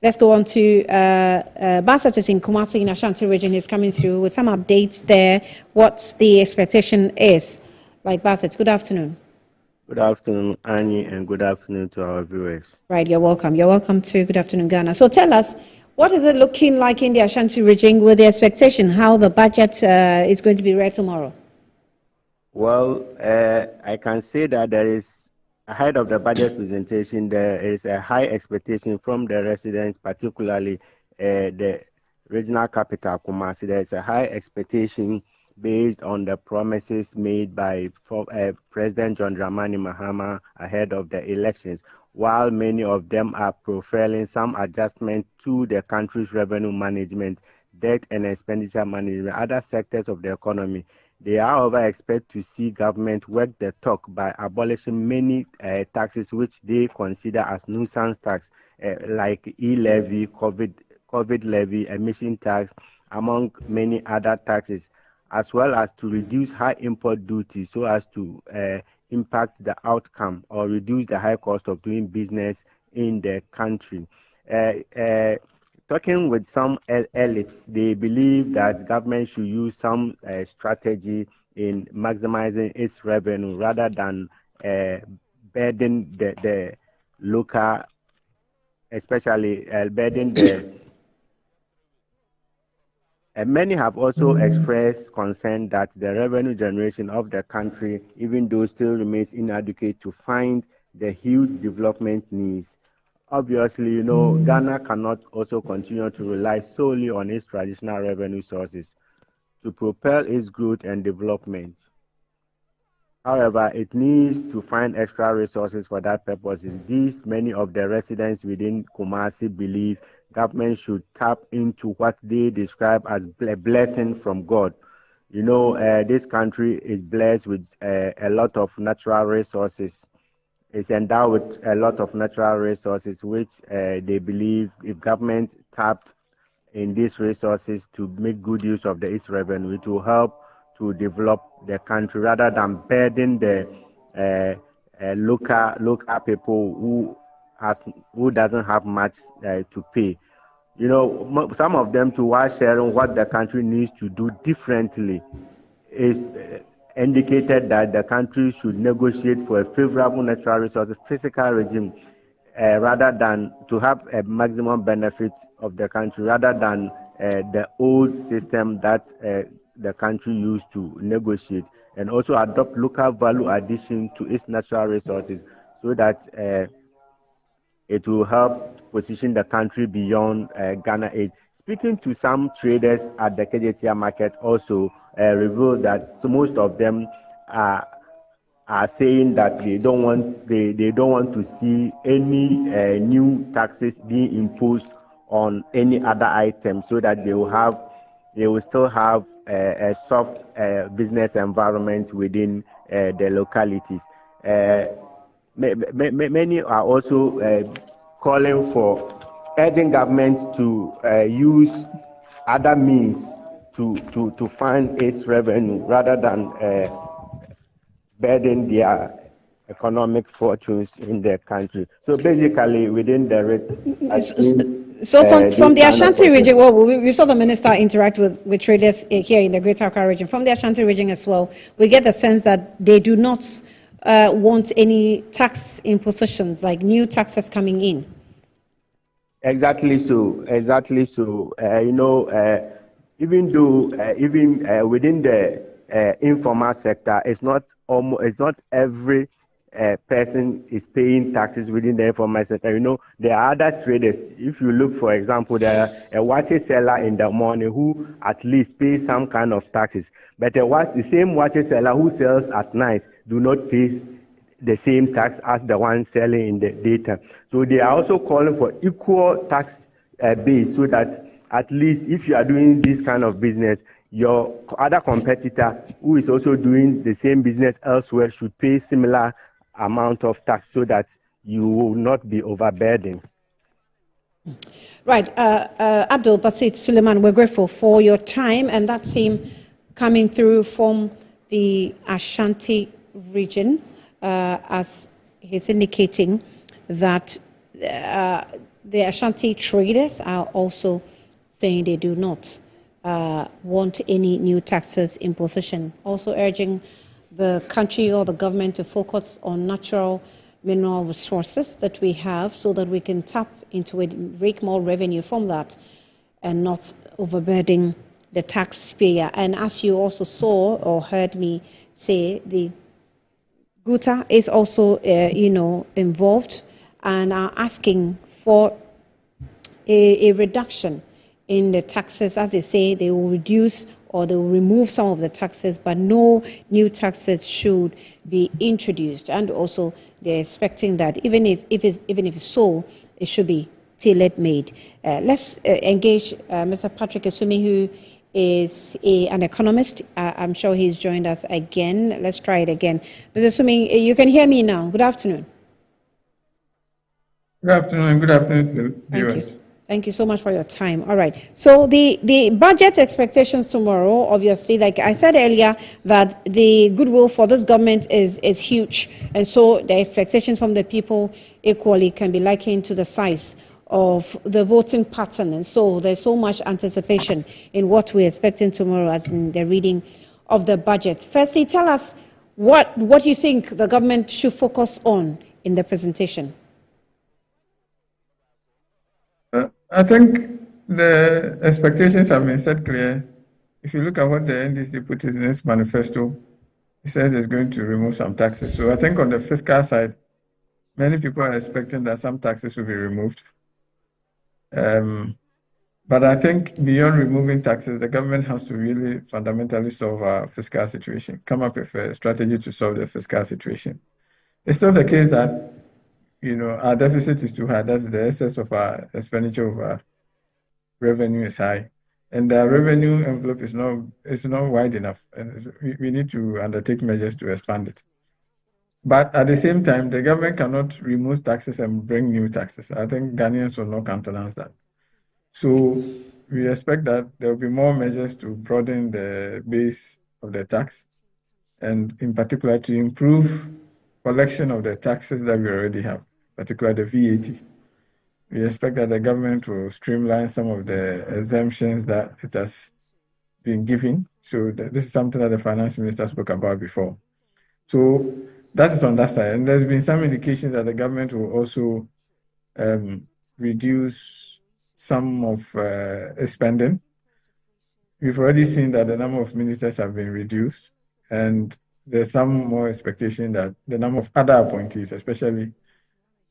Let's go on to Bassett is in Kumasi in Ashanti region. He's coming through with some updates there. What the expectation is. Like Bassett, good afternoon. Good afternoon, Annie, and good afternoon to our viewers. Right, you're welcome. You're welcome to Good Afternoon, Ghana. So tell us, what is it looking like in the Ashanti region with the expectation how the budget is going to be read tomorrow? Well, I can say that there is, ahead of the budget presentation, there is a high expectation from the residents, particularly the regional capital, Kumasi. There is a high expectation based on the promises made by President John Dramani Mahama ahead of the elections. While many of them are profiling some adjustment to the country's revenue management, debt and expenditure management, other sectors of the economy, they however expect to see government work the talk by abolishing many taxes which they consider as nuisance tax, like e-levy, COVID levy, emission tax, among many other taxes, as well as to reduce high import duties so as to impact the outcome or reduce the high cost of doing business in the country. Talking with some elites, they believe that government should use some strategy in maximizing its revenue rather than burden the local, especially burden the. Many have also expressed concern that the revenue generation of the country, even though still remains inadequate to find the huge development needs. Obviously, Ghana cannot also continue to rely solely on its traditional revenue sources to propel its growth and development. However, it needs to find extra resources for that purpose. Many of the residents within Kumasi believe government should tap into what they describe as a blessing from God. This country is blessed with a lot of natural resources. It's endowed with a lot of natural resources, which they believe if government tapped in these resources to make good use of its revenue, it will help to develop the country rather than burden the local people who doesn't have much to pay. Some of them too are sharing what the country needs to do differently. Is indicated that the country should negotiate for a favorable natural resources fiscal regime rather than to have a maximum benefit of the country rather than the old system that the country used to negotiate, and also adopt local value addition to its natural resources so that it will help position the country beyond Ghana aid. Speaking to some traders at the KJTR market also revealed that most of them are saying that they don't want to see any new taxes being imposed on any other item, so that they will still have a soft business environment within the localities. Many are also calling for urging government to use other means to fund its revenue rather than burden their economic fortunes in the country. So basically, within the from the Ashanti region, well, we saw the minister interact with traders here in the Greater Accra region. From the Ashanti region as well, we get the sense that they do not want any tax impositions, like new taxes coming in. Exactly so. Exactly so. Even though even within the informal sector, it's not every person is paying taxes within the informal sector. There are other traders. If you look, for example, there are a watch seller in the morning who at least pays some kind of taxes, but the same watch seller who sells at night do not pay the same tax as the one selling in the daytime. So they are also calling for equal tax base, so that at least if you are doing this kind of business, your other competitor who is also doing the same business elsewhere should pay similar amount of tax, so that you will not be overburdened. Right, Abdul Basit Suleiman, we're grateful for your time, and that's him coming through from the Ashanti region. As he's indicating that the Ashanti traders are also saying they do not want any new taxes imposition, also urging the country or the government to focus on natural mineral resources that we have so that we can tap into it, rake more revenue from that and not overburdening the taxpayer. And as you also saw or heard me say, the GUTA is also, involved and are asking for a reduction in the taxes. As they say, they will reduce or they will remove some of the taxes, but no new taxes should be introduced. And also, they're expecting that even if it's so, it should be tailor made. Let's engage Mr. Patrick Esumi, who is an economist. I'm sure he's joined us again. Let's try it again. Mr. Esumi, you can hear me now. Good afternoon. Good afternoon. Good afternoon to viewers. Thank you so much for your time. All right. So the budget expectations tomorrow, obviously, like I said earlier, that the goodwill for this government is huge. And so the expectations from the people equally can be likened to the size of the voting pattern. And so there's so much anticipation in what we're expecting tomorrow as in the reading of the budget. Firstly, tell us what you think the government should focus on in the presentation. I think the expectations have been set clear. If you look at what the NDC put in its manifesto, it says it's going to remove some taxes. So I think on the fiscal side, many people are expecting that some taxes will be removed. But I think beyond removing taxes, the government has to really fundamentally solve our fiscal situation, come up with a strategy to solve the fiscal situation. It's still the case that our deficit is too high. That's the excess of our expenditure of our revenue is high. And the revenue envelope is not wide enough. And we need to undertake measures to expand it. But at the same time, the government cannot remove taxes and bring new taxes. I think Ghanaians will not countenance that. So we expect that there will be more measures to broaden the base of the tax, and in particular to improve collection of the taxes that we already have, particularly the VAT. We expect that the government will streamline some of the exemptions that it has been given. So this is something that the finance minister spoke about before. So that is on that side. And there's been some indications that the government will also reduce some of spending. We've already seen that the number of ministers have been reduced, and there's some more expectation that the number of other appointees, especially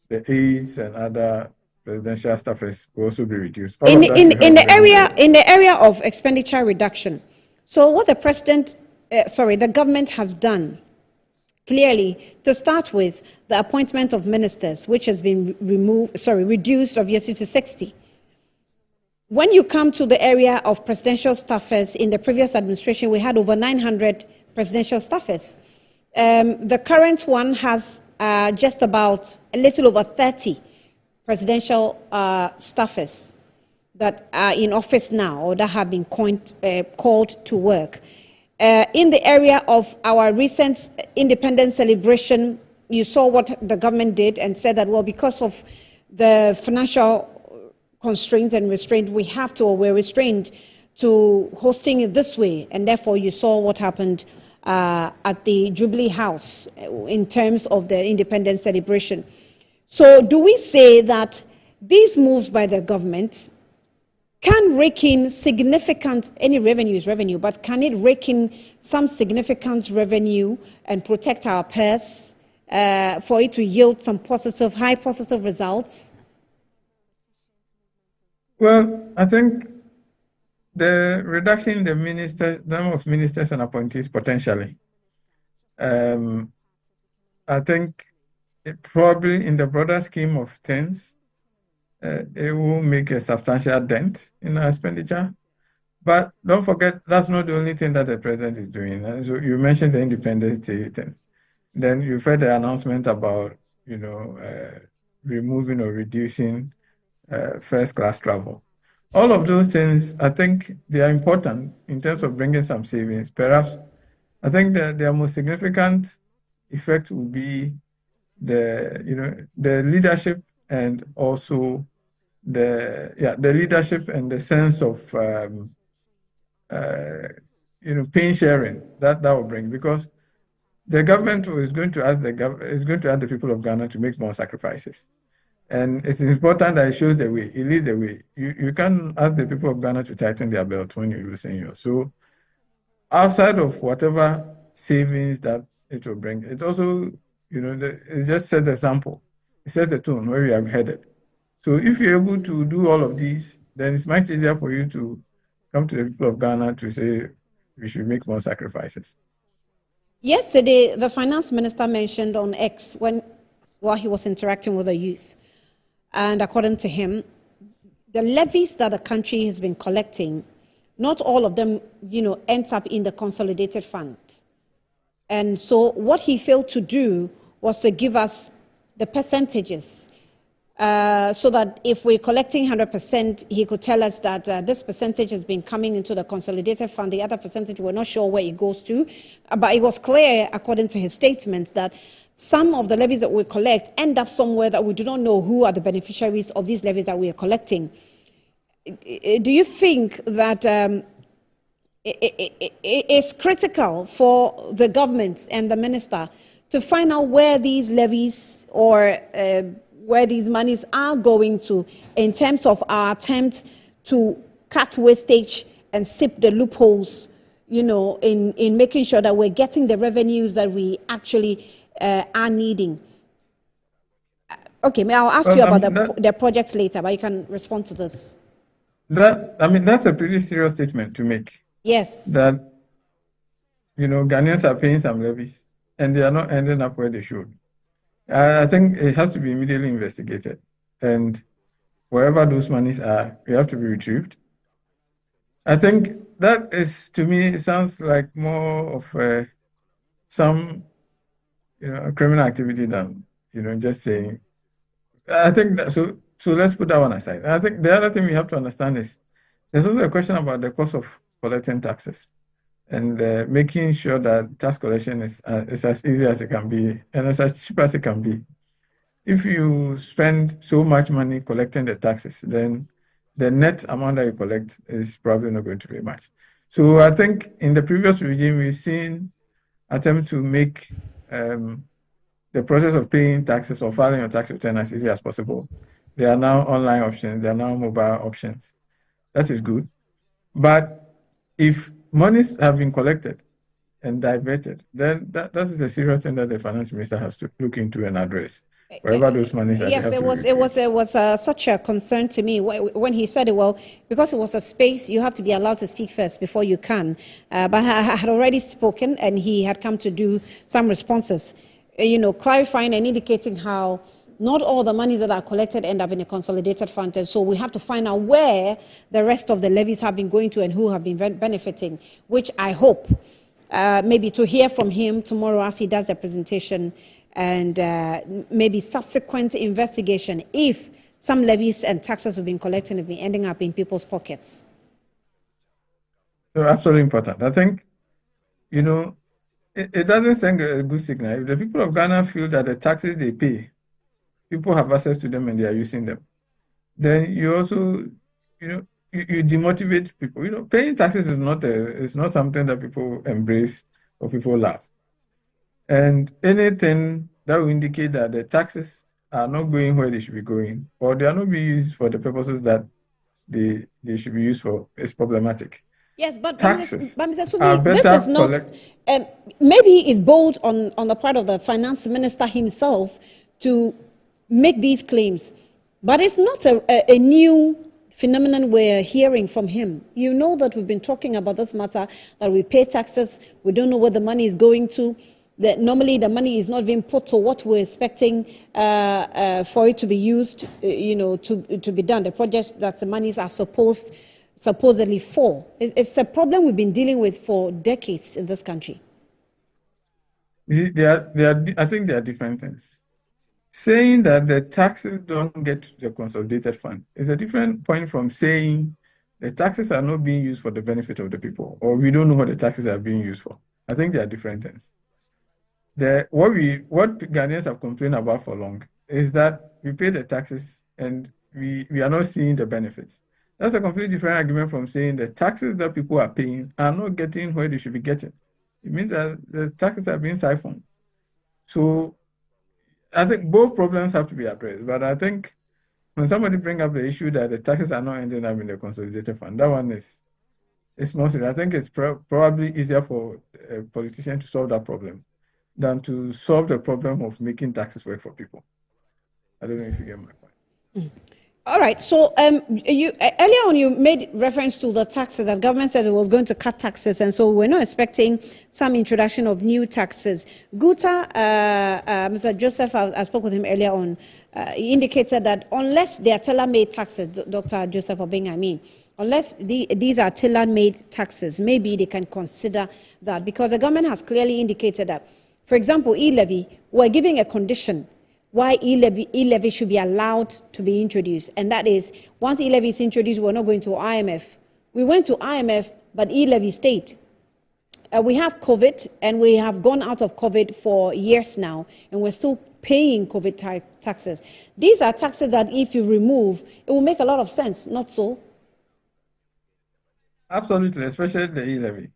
the aides and other presidential staffers, will also be reduced. In the area of expenditure reduction, so what the government has done, clearly, to start with, the appointment of ministers, which has been reduced obviously to 60. When you come to the area of presidential staffers, in the previous administration, we had over 900 presidential staffers. The current one has just about a little over 30 presidential staffers that are in office now or that have been called to work. In the area of our recent independence celebration, you saw what the government did and said that, well, because of the financial constraints and restraint, we're restrained to hosting it this way. And therefore, you saw what happened at the Jubilee House in terms of the independence celebration. So do we say that these moves by the government can rake in significant, any revenue is revenue, but can it rake in some significant revenue and protect our purse for it to yield some positive, high positive results? Well, I think the reduction in the number of ministers and appointees potentially, I think probably in the broader scheme of things, it will make a substantial dent in our expenditure. But don't forget, that's not the only thing that the president is doing. So you mentioned the Independence Day thing. Then you've heard the announcement about, removing or reducing first-class travel. All of those things, I think they are important in terms of bringing some savings. Perhaps, I think their most significant effect will be the leadership and also the leadership and the sense of pain sharing that will bring, because the government is going to ask the people of Ghana to make more sacrifices. And it's important that it shows the way, it leads the way. You can't ask the people of Ghana to tighten their belt when you're losing yours. So outside of whatever savings that it will bring, it also, it just sets the example. It sets the tone where we are headed. So if you're able to do all of these, then it's much easier for you to come to the people of Ghana to say we should make more sacrifices. Yesterday, the finance minister mentioned on X while he was interacting with the youth, and according to him, the levies that the country has been collecting, not all of them, ends up in the consolidated fund. And so what he failed to do was to give us the percentages, so that if we're collecting 100%, he could tell us that this percentage has been coming into the consolidated fund. The other percentage, we're not sure where it goes to. But it was clear, according to his statements, that some of the levies that we collect end up somewhere that we do not know who are the beneficiaries of these levies that we are collecting. Do you think that it's critical for the government and the minister to find out where these levies or where these monies are going to, in terms of our attempt to cut wastage and zip the loopholes, in making sure that we're getting the revenues that we actually are needing? Okay, I'll ask you about the projects later, but you can respond to this. That's a pretty serious statement to make. Yes. That, Ghanaians are paying some levies and they are not ending up where they should. I think it has to be immediately investigated. And wherever those monies are, they have to be retrieved. I think that is, to me, it sounds like more of some, criminal activity than, just saying. I think that, so let's put that one aside. I think the other thing we have to understand is there's also a question about the cost of collecting taxes and making sure that tax collection is as easy as it can be and as cheap as it can be. If you spend so much money collecting the taxes, then the net amount that you collect is probably not going to be much. So I think in the previous regime, we've seen attempts to make the process of paying taxes or filing your tax return as easy as possible. There are now online options, there are now mobile options. That is good. But if monies have been collected and diverted, then that is a serious thing that the finance minister has to look into and address. Wherever those monies are, yes, it was such a concern to me when he said it. Well, because it was a space, you have to be allowed to speak first before you can. But I had already spoken, and he had come to do some responses, clarifying and indicating how not all the monies that are collected end up in a consolidated fund. And so we have to find out where the rest of the levies have been going to and who have been benefiting, which I hope maybe to hear from him tomorrow as he does the presentation, and maybe subsequent investigation if some levies and taxes have been collected and been ending up in people's pockets. So absolutely important. I think, it doesn't send a good signal. If the people of Ghana feel that the taxes they pay, people have access to them and they are using them, then you also, you demotivate people. Paying taxes is not something that people embrace for people lives. And anything that will indicate that the taxes are not going where they should be going, or they are not being used for the purposes that they should be used for, is problematic. Yes, but taxes Mr. are Sumi, better this is not, maybe it's bold on the part of the finance minister himself to make these claims, but it's not a new phenomenon we're hearing from him. You know that we've been talking about this matter, that we pay taxes, we don't know where the money is going to, that normally the money is not being put to what we're expecting for it to be used, to be done, the projects that the monies are supposedly for. It's a problem we've been dealing with for decades in this country. I think there are different things. Saying that the taxes don't get to the consolidated fund is a different point from saying the taxes are not being used for the benefit of the people, or we don't know what the taxes are being used for. I think there are different things. What Ghanaians have complained about for long is that we pay the taxes and we are not seeing the benefits. That's a completely different argument from saying the taxes that people are paying are not getting where they should be getting. It means that the taxes are being siphoned. So I think both problems have to be addressed. But I think when somebody bring up the issue that the taxes are not ending up in the consolidated fund, that one is more serious. I think it's probably easier for a politician to solve that problem than to solve the problem of making taxes work for people. I don't know if you get my point. All right. So you earlier on you made reference to the taxes that government said it was going to cut taxes, and so we're not expecting some introduction of new taxes. GUTA, Mr. Joseph, I spoke with him earlier on. He indicated that unless they are tailor-made taxes, Dr. Joseph Obeng, I mean, unless these are tailor-made taxes, maybe they can consider that, because the government has clearly indicated that, for example, e-levy, we're giving a condition why e-levy should be allowed to be introduced. And that is, once e-levy is introduced, we're not going to IMF. We went to IMF, but e-levy stayed. We have COVID, and we have gone out of COVID for years now, and we're still paying COVID taxes. These are taxes that if you remove, it will make a lot of sense, not so? Absolutely, especially the e-levy.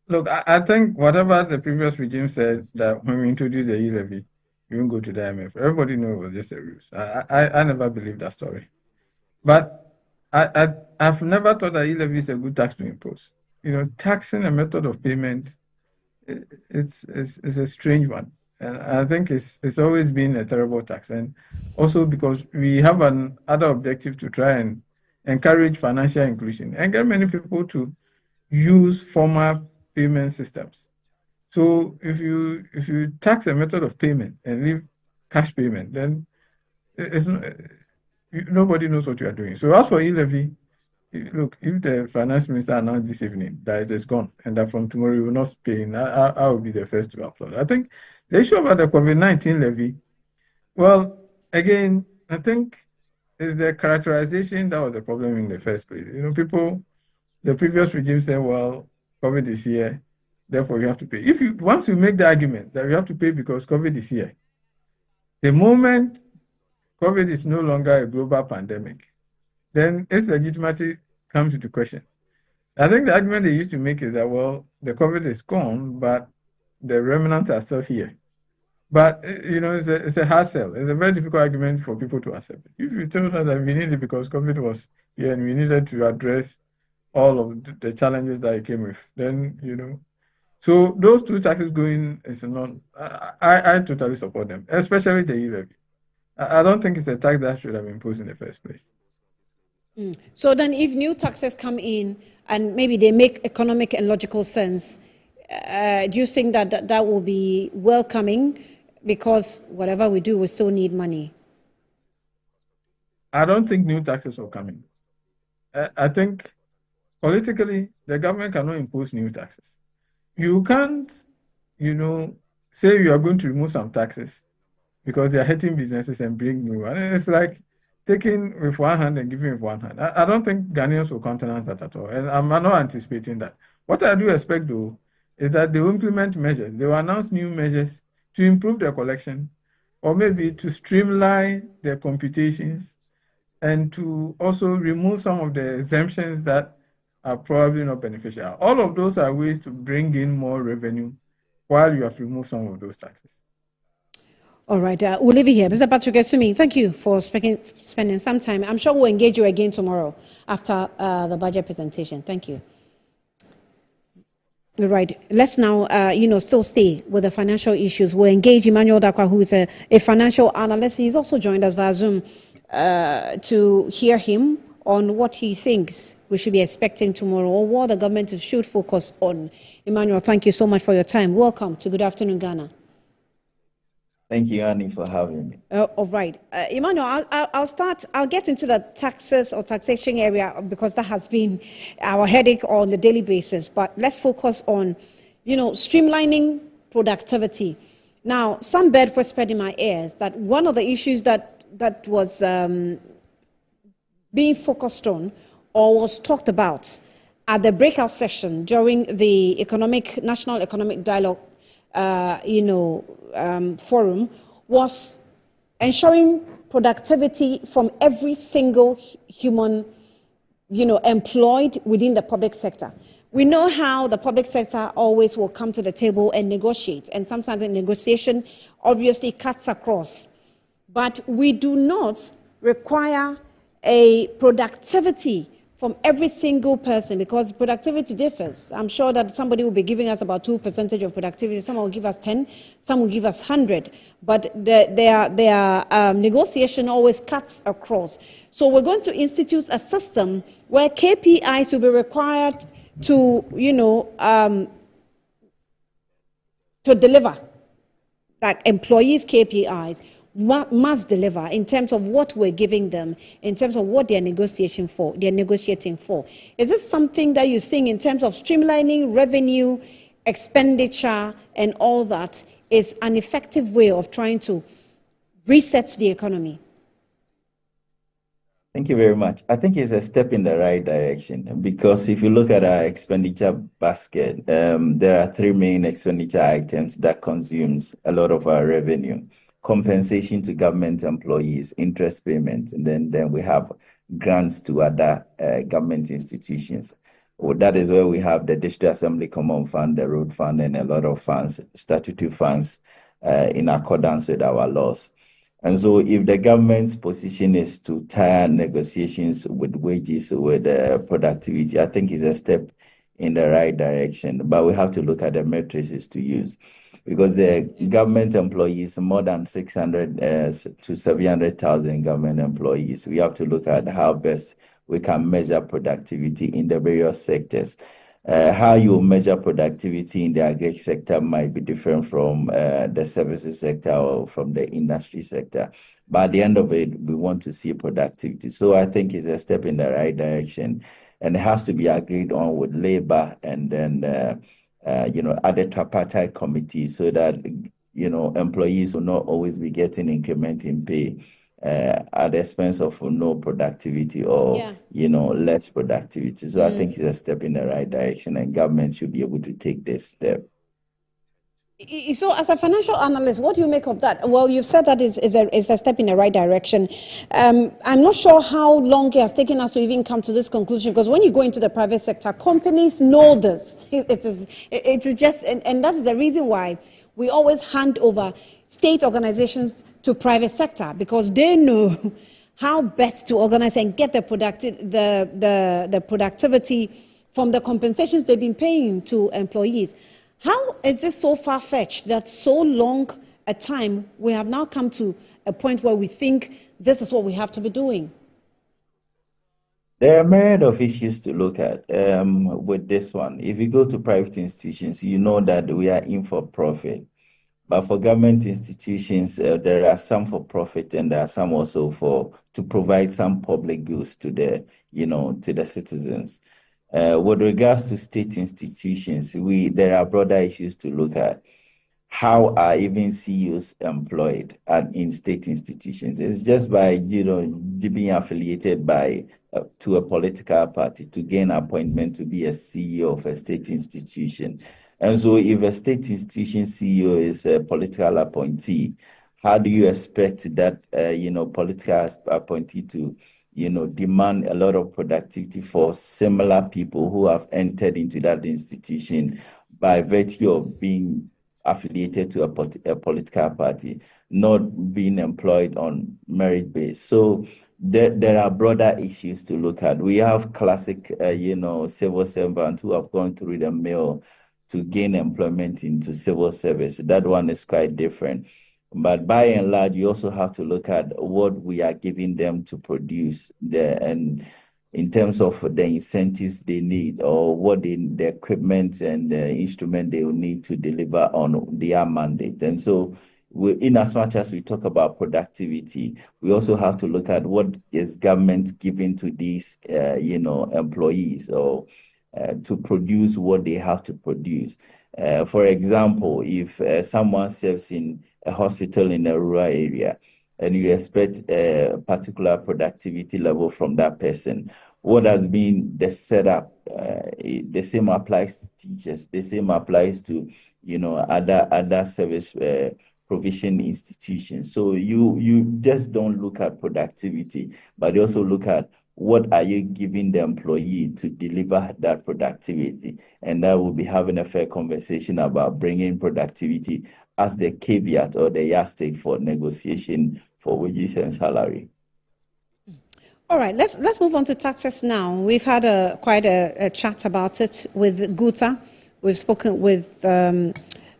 Look, I think whatever the previous regime said, that when we introduced the e-levy, you won't go to the IMF. Everybody knows it was just a ruse. I never believed that story. But I've never thought that e-levy is a good tax to impose. Taxing a method of payment, it's a strange one. And I think it's always been a terrible tax. And also because we have another objective to try and encourage financial inclusion and get many people to use formal payment systems. So if you tax a method of payment and leave cash payment, then nobody knows what you are doing. So as for e-levy, look, if the finance minister announced this evening that it is gone and that from tomorrow you will not pay, I will be the first to applaud. I think the issue about the COVID-19 levy, well, again, I think is the characterization that was the problem in the first place. The previous regime said, well, COVID is here, therefore you have to pay. Once you make the argument that you have to pay because COVID is here, the moment COVID is no longer a global pandemic, then its legitimacy comes into question. I think the argument they used to make is that, well, the COVID is gone, but the remnants are still here. But, it's a hard sell. It's a very difficult argument for people to accept. If you told us that we need it because COVID was here and we needed to address all of the challenges that it came with, then, So those two taxes going is not, I totally support them, especially the e-levy. I don't think it's a tax that should have been imposed in the first place. So then if new taxes come in and maybe they make economic and logical sense, do you think that will be welcoming? Because whatever we do, we still need money. I don't think new taxes will come in. I think politically, the government cannot impose new taxes. You can't, say you are going to remove some taxes because they are hurting businesses and bring new one. And it's like taking with one hand and giving with one hand. I don't think Ghanaians will countenance that at all. And I'm not anticipating that. What I do expect, though, is that they will implement measures. They will announce new measures to improve their collection, or maybe to streamline their computations, and to also remove some of the exemptions that are probably not beneficial. All of those are ways to bring in more revenue while you have removed some of those taxes. All right, we'll leave it here. Mr. Patrick Esumi, thank you for spending some time. I'm sure we'll engage you again tomorrow after the budget presentation. Thank you. All right, let's now, still stay with the financial issues. We'll engage Emmanuel Danquah, who is a financial analyst. He's also joined us via Zoom to hear him on what he thinks we should be expecting tomorrow or what the government should focus on. Emmanuel, thank you so much for your time. Welcome to Good Afternoon, Ghana. Thank you, Annie, for having me. All right. Emmanuel, I'll get into the taxes or taxation area because that has been our headache on the daily basis. But let's focus on, streamlining productivity. Now, some bird whispered in my ears that one of the issues that was being focused on or was talked about at the breakout session during the National Economic Dialogue forum was ensuring productivity from every single human, employed within the public sector. We know how the public sector always will come to the table and negotiate, and sometimes the negotiation obviously cuts across. But we do not require a productivity from every single person because productivity differs. I'm sure that somebody will be giving us about 2% of productivity. Some will give us 10, some will give us 100. But their negotiation always cuts across. So we're going to institute a system where KPIs will be required to, to deliver, like employees' KPIs must deliver in terms of what we're giving them, in terms of what they're negotiating for. Is this something that you think in terms of streamlining revenue, expenditure, and all that is an effective way of trying to reset the economy? Thank you very much. I think it's a step in the right direction because if you look at our expenditure basket, there are three main expenditure items that consumes a lot of our revenue. Compensation to government employees, interest payments, and then we have grants to other government institutions. Well, that is where we have the District Assembly Common Fund, the Road Fund, and a lot of funds, statutory funds, in accordance with our laws. And so if the government's position is to tie negotiations with wages, with productivity, I think it's a step in the right direction. But we have to look at the matrices to use. Because the government employees, more than 600 to 700,000 government employees, we have to look at how best we can measure productivity in the various sectors. How you measure productivity in the agri sector might be different from the services sector or from the industry sector. But at the end of it, we want to see productivity. So I think it's a step in the right direction. And it has to be agreed on with labor and then other tripartite committees so that, employees will not always be getting increment in pay at the expense of no productivity or, less productivity. So I think it's a step in the right direction and government should be able to take this step. So as a financial analyst, what do you make of that? Well, you've said that is a step in the right direction. I'm not sure how long it has taken us to even come to this conclusion, because when you go into the private sector, companies know this. It is just, and that is the reason why we always hand over state organizations to private sector, because they know how best to organize and get the productivity from the compensations they've been paying to employees. How is this so far-fetched that so long a time we have now come to a point where we think this is what we have to be doing? There are a myriad of issues to look at with this one. If you go to private institutions, you know that we are in for profit. But for government institutions, there are some for profit and there are some also to provide some public goods to the citizens. With regards to state institutions, there are broader issues to look at. How are even CEOs employed in state institutions? It's just by being affiliated to a political party to gain appointment to be a CEO of a state institution. And so if a state institution CEO is a political appointee, how do you expect that political appointee to demand a lot of productivity for similar people who have entered into that institution by virtue of being affiliated to a political party, not being employed on merit base. So there are broader issues to look at. We have classic, civil servants who have gone through the mill to gain employment into civil service. That one is quite different. But by and large, you also have to look at what we are giving them to produce there, and in terms of the incentives they need, or what the equipment and the instrument they will need to deliver on their mandate. And so in as much as we talk about productivity, we also have to look at what is government giving to these, employees, or to produce what they have to produce. For example, if someone serves in a hospital in a rural area, and you expect a particular productivity level from that person, what has been the setup? The same applies to teachers. The same applies to, other service provision institutions. So you just don't look at productivity, but you also look at what are you giving the employee to deliver that productivity, and that will be having a fair conversation about bringing productivity as the caveat or the yardstick for negotiation for wages and salary. All right, let's move on to taxes now. We've had quite a chat about it with GUTA. We've spoken with Mr.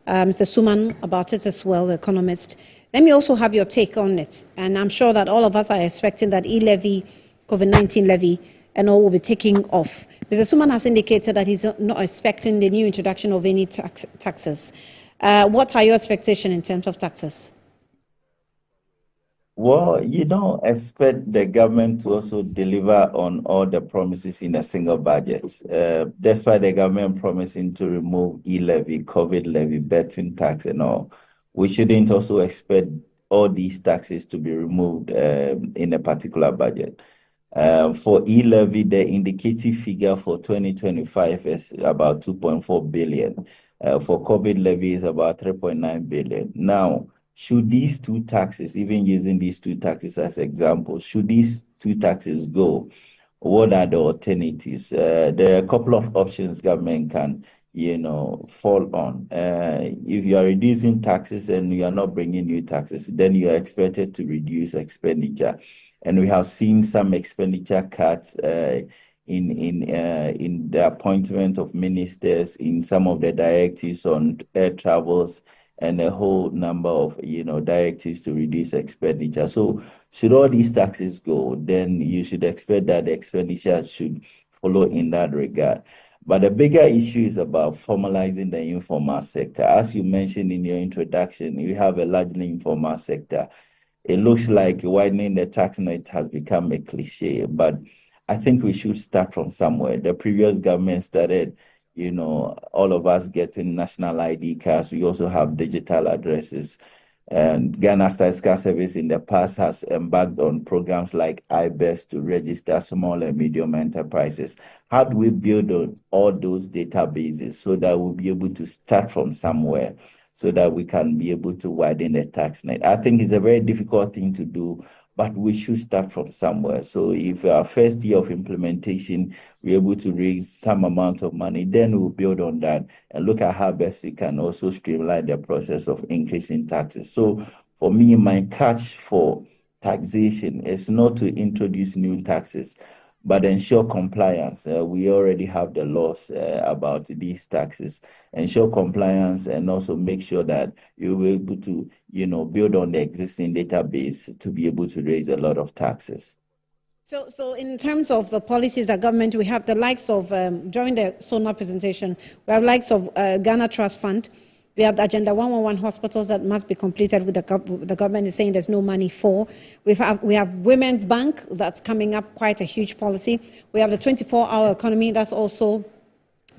Suman about it as well, the economist. Let me also have your take on it. And I'm sure that all of us are expecting that e-levy, COVID-19 levy, and all will be taking off. Mr. Suman has indicated that he's not expecting the new introduction of any taxes. What are your expectations in terms of taxes? Well, you don't expect the government to also deliver on all the promises in a single budget. Despite the government promising to remove e-levy, COVID levy, betting tax and all, we shouldn't also expect all these taxes to be removed in a particular budget. For e-levy, the indicative figure for 2025 is about 2.4 billion. For COVID levy is about 3.9 billion. Now, should these two taxes, even using these two taxes as examples, should these two taxes go, what are the alternatives? There are a couple of options government can, fall on. If you are reducing taxes and you are not bringing new taxes, then you are expected to reduce expenditure. And we have seen some expenditure cuts in the appointment of ministers, in some of the directives on air travels, and a whole number of directives to reduce expenditure. So should all these taxes go, then you should expect that the expenditure should follow in that regard. But the bigger issue is about formalizing the informal sector. As you mentioned in your introduction, we have a largely informal sector. It looks like widening the tax net has become a cliche, but I think we should start from somewhere. The previous government started, all of us getting national ID cards. We also have digital addresses. And Ghana Statistical Service in the past has embarked on programs like IBES to register small and medium enterprises. How do we build on all those databases so that we'll be able to start from somewhere, so that we can be able to widen the tax net? I think it's a very difficult thing to do, but we should start from somewhere. So if our first year of implementation, we're able to raise some amount of money, then we'll build on that and look at how best we can also streamline the process of increasing taxes. So for me, my catch for taxation is not to introduce new taxes, but ensure compliance. We already have the laws about these taxes. Ensure compliance, and also make sure that you'll be able to, build on the existing database to be able to raise a lot of taxes. So in terms of the policies that government, we have the likes of, during the SONA presentation, we have likes of Ghana Trust Fund. We have the Agenda 111 hospitals that must be completed with the government is saying there's no money for. We have Women's Bank that's coming up, quite a huge policy. We have the 24-hour economy that's also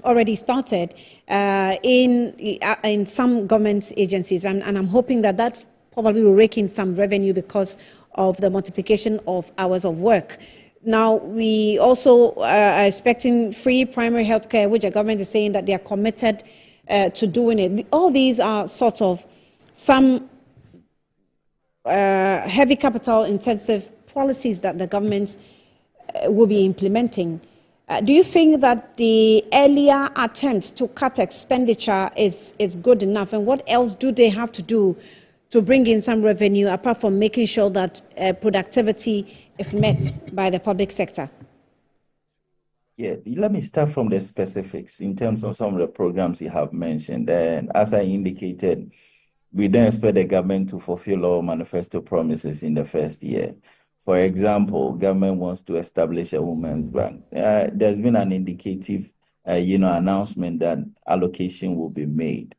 already started in some government agencies. And I'm hoping that probably will rake in some revenue because of the multiplication of hours of work. Now, we also are expecting free primary health care, which the government is saying that they are committed to doing it. All these are sort of some heavy capital intensive policies that the government will be implementing. Do you think that the earlier attempt to cut expenditure is good enough? And what else do they have to do to bring in some revenue, apart from making sure that productivity is met by the public sector? Yeah, let me start from the specifics in terms of some of the programs you have mentioned. And as I indicated, we don't expect the government to fulfill all manifesto promises in the first year. For example, government wants to establish a women's bank. There's been an indicative, announcement that allocation will be made.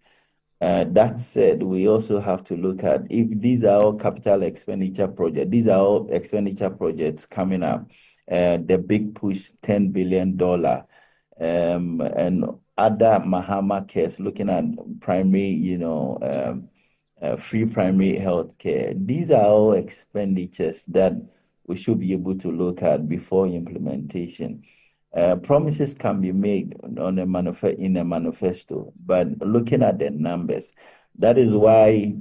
That said, we also have to look at if these are all capital expenditure projects. These are all expenditure projects coming up. The big push, $10 billion, and other Mahama cares, looking at primary, free primary health care. These are all expenditures that we should be able to look at before implementation. Promises can be made on in a manifesto, but looking at the numbers, that is why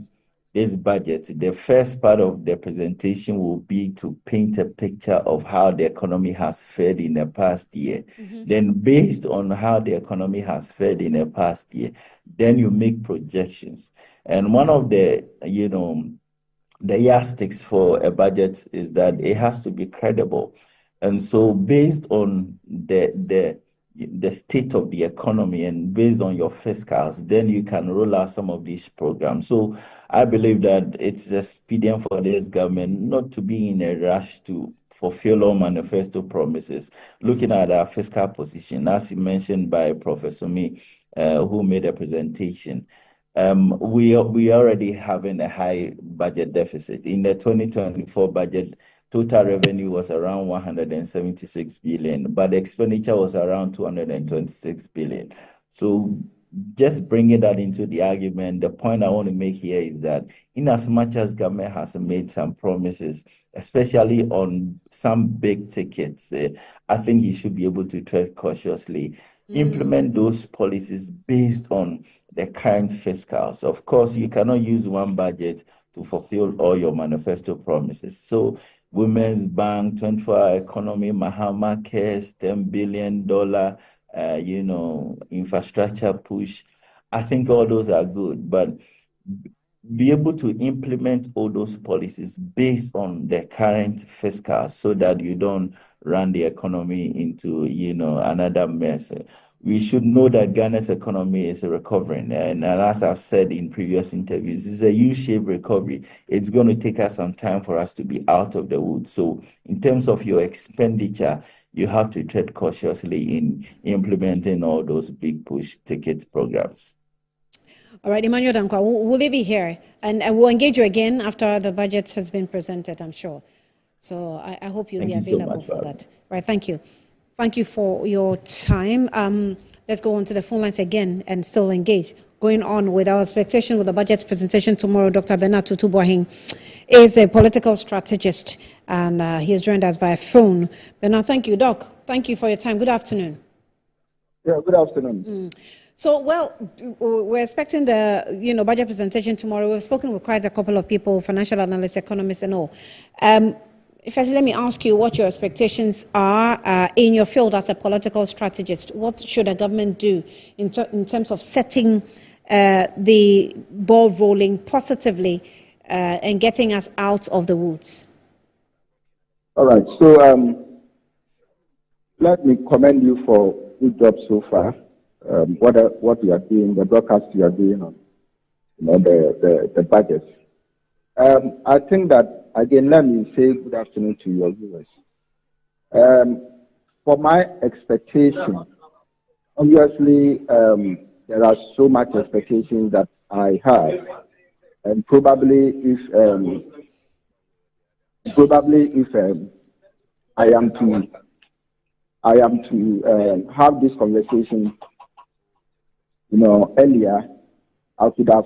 this budget, the first part of the presentation will be to paint a picture of how the economy has fared in the past year. Then based on how the economy has fared in the past year, then you make projections. And one of the, the yardsticks for a budget is that it has to be credible. And so based on the state of the economy and based on your fiscals, then you can roll out some of these programs. So I believe that it's expedient for this government not to be in a rush to fulfill all manifesto promises. Looking at our fiscal position, as mentioned by Professor Mee, who made a presentation, we already having a high budget deficit. In the 2024 budget, total revenue was around 176 billion, but the expenditure was around 226 billion. So just bringing that into the argument, the point I want to make here is that in as much as government has made some promises, especially on some big tickets, I think you should be able to tread cautiously, implement those policies based on the current fiscals. Of course, you cannot use one budget to fulfill all your manifesto promises. So Women's Bank, 24-hour economy, Mahama Cares, $10 billion, infrastructure push. I think all those are good, but be able to implement all those policies based on the current fiscal so that you don't run the economy into, another mess. We should know that Ghana's economy is recovering. And as I've said in previous interviews, it's a U-shaped recovery. It's going to take us some time for us to be out of the woods. So in terms of your expenditure, you have to tread cautiously in implementing all those big push ticket programs. All right, Emmanuel Danquah, will they be here? And we'll engage you again after the budget has been presented, I'm sure. So I hope you'll be available for that. Right, thank you. Thank you for your time. Let's go on to the phone lines again and still engage. Going on with our expectation with the budget presentation tomorrow, Dr. Bernard Tutu-Boahing is a political strategist, and he has joined us via phone. Bernard, thank you. Doc, thank you for your time. Good afternoon. Yeah, good afternoon. So, well, we're expecting the budget presentation tomorrow. We've spoken with quite a couple of people, financial analysts, economists, and all. First, let me ask you what your expectations are in your field as a political strategist. What should a government do in terms of setting the ball rolling positively and getting us out of the woods? All right. So let me commend you for good job so far. What you are doing, the broadcast you are doing on the budget. I think that, again, let me say good afternoon to your viewers. For my expectation, obviously, there are so much expectations that I have, and probably if I am to have this conversation, earlier, I could have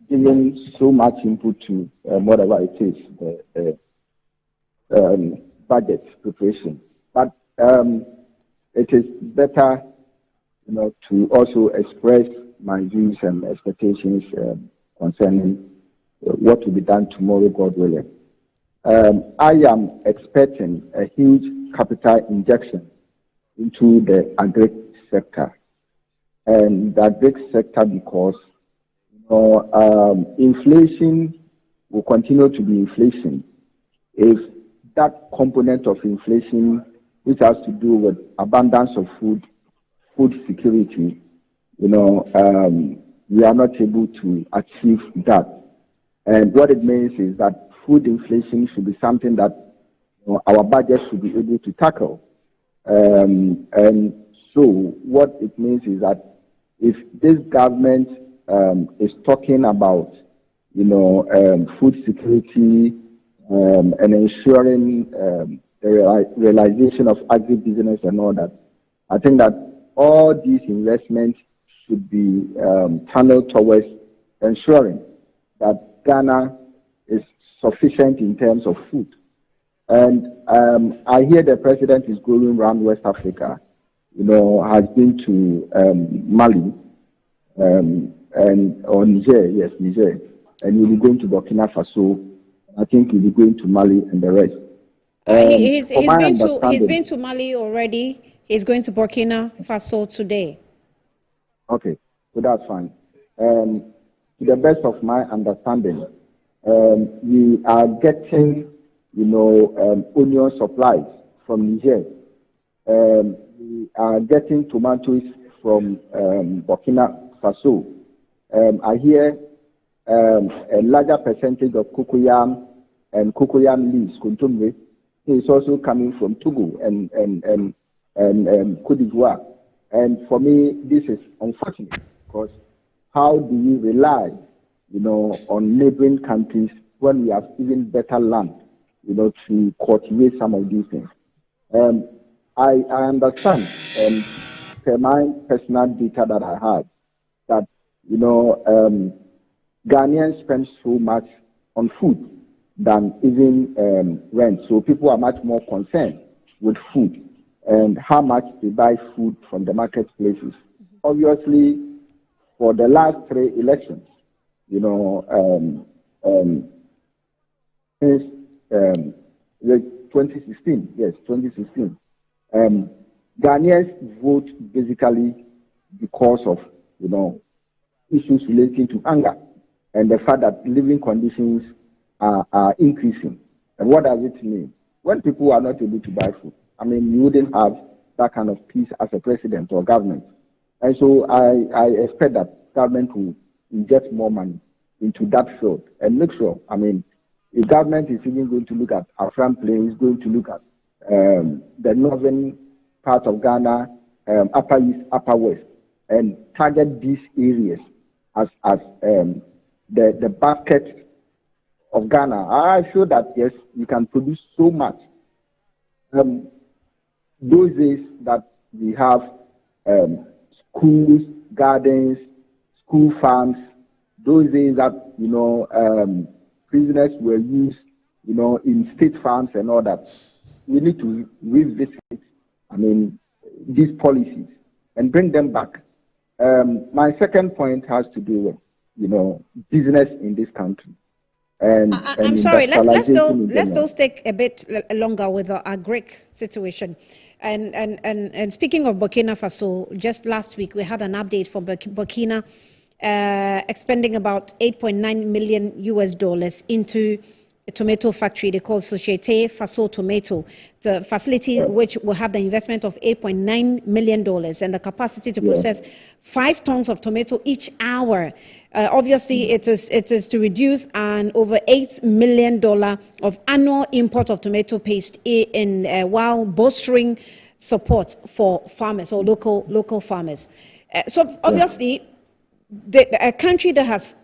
given so much input to whatever it is, the budget preparation. But it is better, to also express my views and expectations concerning what will be done tomorrow, God willing. I am expecting a huge capital injection into the agri sector. And the agri sector because inflation will continue to be inflation. If that component of inflation, which has to do with abundance of food security, we are not able to achieve that. And what it means is that food inflation should be something that our budget should be able to tackle. And so what it means is that if this government is talking about, food security and ensuring the realization of agribusiness and all that, I think that all these investments should be channeled towards ensuring that Ghana is sufficient in terms of food. And I hear the president is going around West Africa, has been to Mali or Niger, and he'll be going to Burkina Faso. I think he'll be going to Mali and the rest. He's been to Mali already. He's going to Burkina Faso today. Okay, so that's fine. To the best of my understanding, we are getting, onion supplies from Niger. We are getting tomatoes from Burkina Faso. I hear a larger percentage of cocoyam and cocoyam leaves, kuntumbe, is also coming from Togo and Côte d'Ivoire. And for me, this is unfortunate because how do we rely, on neighboring countries when we have even better land, to cultivate some of these things? I understand, per my personal data that I have, that, Ghanaians spend so much on food than even rent. So people are much more concerned with food and how much they buy food from the marketplaces. Obviously, for the last 3 elections, since 2016, yes, 2016, Ghanaians vote basically because of, issues relating to hunger and the fact that living conditions are increasing. And what does it mean? When people are not able to buy food, you wouldn't have that kind of peace as a president or government. And so I expect that government will inject more money into that field and make sure, if government is even going to look at Afram Plains, going to look at the northern part of Ghana, Upper East, Upper West, and target these areas as the basket of Ghana. I feel that, yes, you can produce so much. Those days that we have schools, gardens, school farms, those days that, prisoners were used, in state farms and all that, we need to revisit, these policies and bring them back. My second point has to do with, business in this country. I'm sorry, let's still stick a bit longer with the agric situation. And speaking of Burkina Faso, just last week we had an update from Burkina expending about $8.9 million into a tomato factory they call Société Faso Tomato, the facility which will have the investment of $8.9 million and the capacity to process 5 tons of tomato each hour. Obviously, it is to reduce an over $8 million of annual import of tomato paste while bolstering support for farmers or local farmers. So obviously, a country that has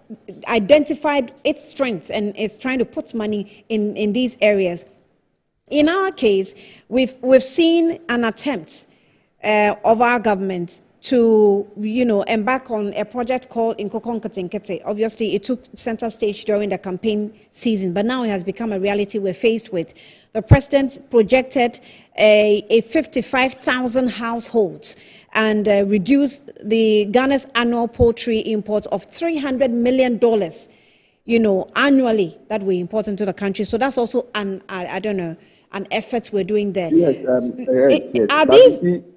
identified its strengths and is trying to put money in these areas. In our case, we've seen an attempt of our government to, embark on a project called Nkokon Ketenkete. Obviously, it took center stage during the campaign season, but now it has become a reality we're faced with. The president projected a 55,000 households and reduced the Ghana's annual poultry imports of $300 million, annually that we import into the country. So that's also an effort we're doing there. Yes,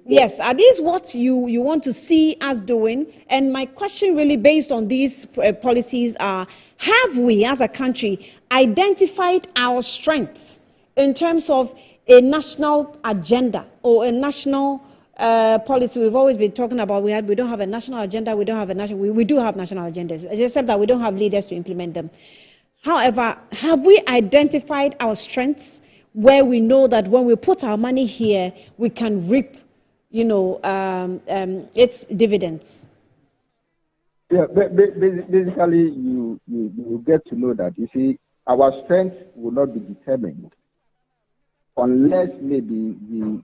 yes. Are these what you want to see us doing? And my question really based on these policies are, have we as a country identified our strengths in terms of a national agenda or a national policy? We've always been talking about we don't have a national agenda, we don't have a national, we do have national agendas, except that we don't have leaders to implement them. However, have we identified our strengths where we know that when we put our money here, we can reap, its dividends? Yeah, basically, you get to know that, you see, our strength will not be determined unless maybe we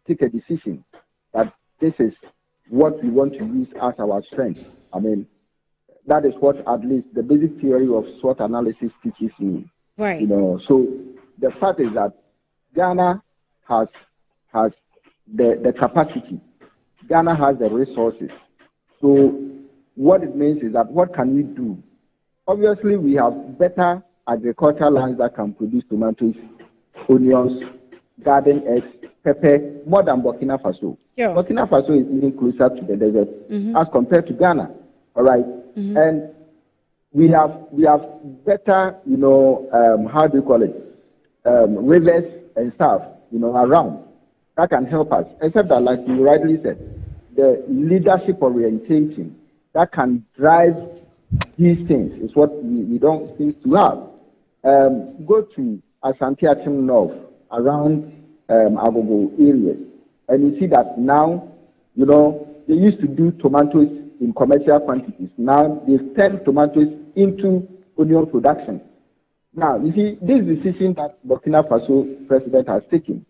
take a decision that this is what we want to use as our strength. I mean, that is what at least the basic theory of SWOT analysis teaches me. Right. So the fact is that Ghana has the capacity. Ghana has the resources. So what it means is that what can we do? Obviously, we have better agricultural lands that can produce tomatoes, onions, garden eggs, pepper, more than Burkina Faso. Yeah. Burkina Faso is even closer to the desert as compared to Ghana. All right. And we have better, how do you call it, rivers and stuff, around that can help us. Except that, like you rightly said, the leadership orientation that can drive these things is what we don't seem to have. Go to Asante Achim North, around Agogo areas, and you see that now, they used to do tomatoes in commercial quantities. Now they've turned tomatoes into onion production. Now, you see, this decision that Burkina Faso president has taken,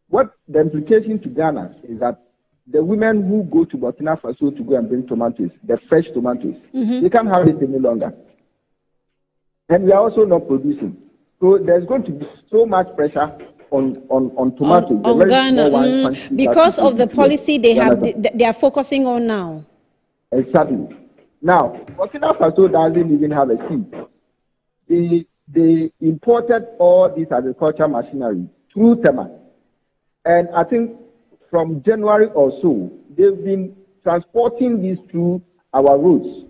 what the implication to Ghana is that the women who go to Burkina Faso to go and bring tomatoes, the fresh tomatoes, they can't have it any longer. And we are also not producing. So there's going to be so much pressure on tomatoes. On Ghana, because of the policy they are focusing on now. Exactly. Now, Burkina Faso doesn't even have a seed. They imported all this agricultural machinery through Tema. And I think from January or so, they've been transporting this through our roads,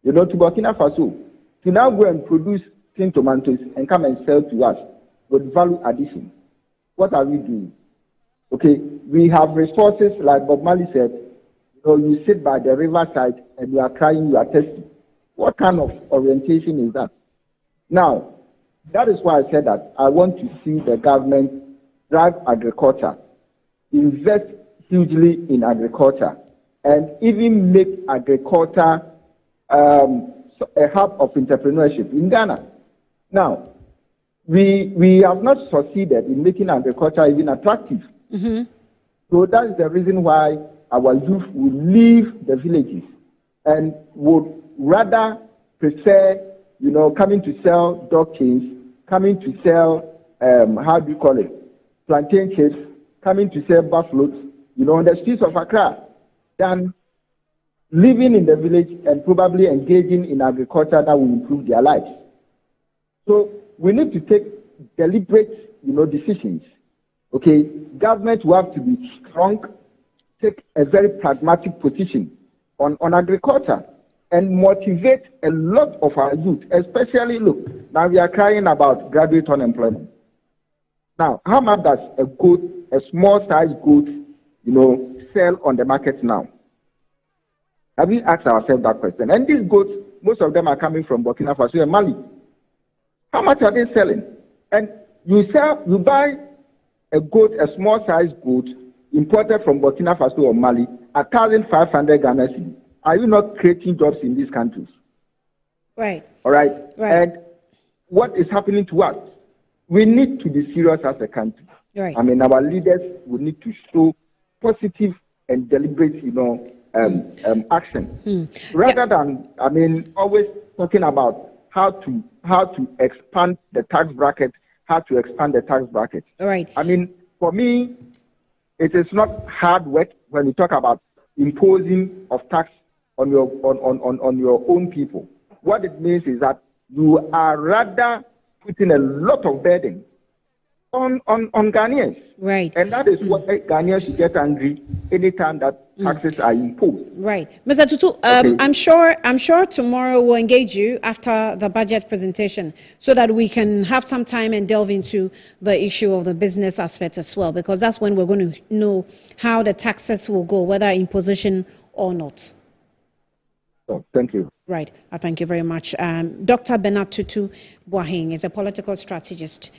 to Burkina Faso, to now go and produce clean tomatoes and come and sell to us with value addition. What are we doing? Okay, we have resources, like Bob Marley said, you sit by the riverside and you are crying, you are thirsty. What kind of orientation is that? Now, that is why I said that I want to see the government drive agriculture, invest hugely in agriculture, and even make agriculture a hub of entrepreneurship in Ghana. Now, we have not succeeded in making agriculture even attractive. So that is the reason why our youth will leave the villages and would rather prefer, coming to sell dog chains, coming to sell, plantain chips, coming to sell buffaloes, on the streets of Accra, than living in the village and probably engaging in agriculture that will improve their lives. So we need to take deliberate, decisions. Okay, government will have to be strong, take a very pragmatic position on agriculture and motivate a lot of our youth, especially, look, now we are crying about graduate unemployment. Now, how much does a small-sized goat, sell on the market now? Have we asked ourselves that question? And these goats, most of them are coming from Burkina Faso and Mali. How much are they selling? And you buy a small-sized goat imported from Burkina Faso or Mali at 1,500 Ghana cedis. Are you not creating jobs in these countries? Right. All right. And what is happening to us? We need to be serious as a country. Right. I mean, our leaders will need to show positive and deliberate, action, rather than, always talking about how to expand the tax bracket, Right. I mean, for me, it is not hard work when we talk about imposing of tax on your own people. What it means is that you are rather putting a lot of burden on Ghanaians. Right. And that is why Ghanaians get angry anytime that taxes are imposed. Right. Mr. Tutu, Okay. I'm sure tomorrow we'll engage you after the budget presentation so that we can have some time and delve into the issue of the business aspect as well, because that's when we're going to know how the taxes will go, whether imposition or not. Oh, thank you. Right. Thank you very much. Dr. Bernard Tutu Boahing is a political strategist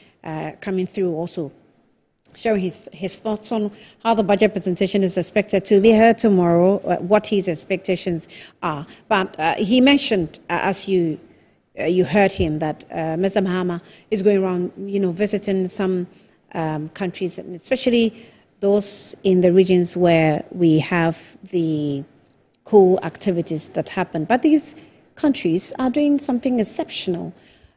coming through also, sharing his thoughts on how the budget presentation is expected to be heard tomorrow, what his expectations are. But he mentioned, as you heard him, that Mr. Mahama is going around, visiting some countries, and especially those in the regions where we have the cool activities that happen. But these countries are doing something exceptional,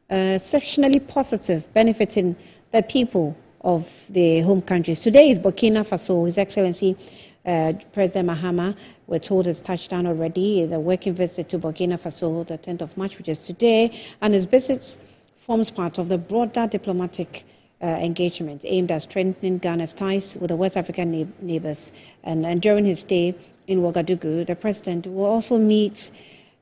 exceptionally positive, benefiting the people of the home countries. Today is Burkina Faso. His Excellency President Mahama, we're told, has touched down already. The working visit to Burkina Faso, the 10th of March, which is today, and his visit forms part of the broader diplomatic engagement aimed at strengthening Ghana's ties with the West African neighbors. And during his stay in Ouagadougou, the president will also meet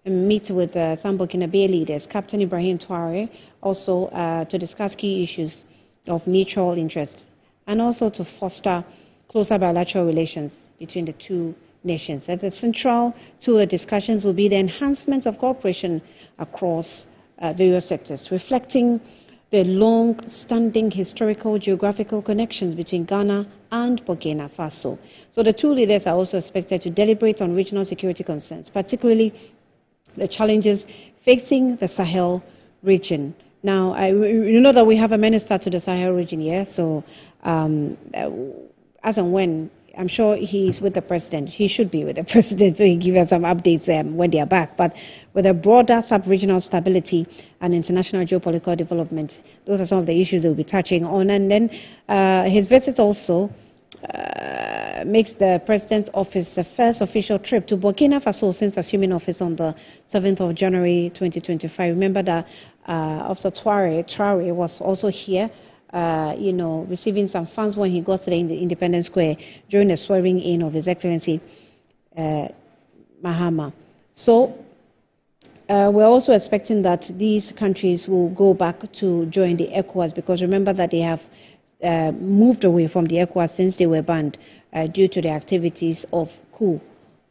with some Burkinabe leaders, Captain Ibrahim Traoré, also to discuss key issues of mutual interest and also to foster closer bilateral relations between the two nations. At the central to the discussions will be the enhancement of cooperation across various sectors, reflecting the long-standing historical geographical connections between Ghana and Burkina Faso. So the two leaders are also expected to deliberate on regional security concerns, particularly the challenges facing the Sahel region. Now, you know that we have a minister to the Sahel region here, so as and when, I'm sure he's with the president. He should be with the president, so he give us some updates when they are back. But with a broader sub-regional stability and international geopolitical development, those are some of the issues we'll be touching on. And then his visit also makes the president's office the first official trip to Burkina Faso since assuming office on the 7th of January 2025. Remember that Officer Traoré was also here, receiving some funds when he got to the Independence Square during the swearing in of His Excellency Mahama. So we're also expecting that these countries will go back to join the ECOWAS, because remember that they have moved away from the ECOWAS since they were banned due to the activities of coup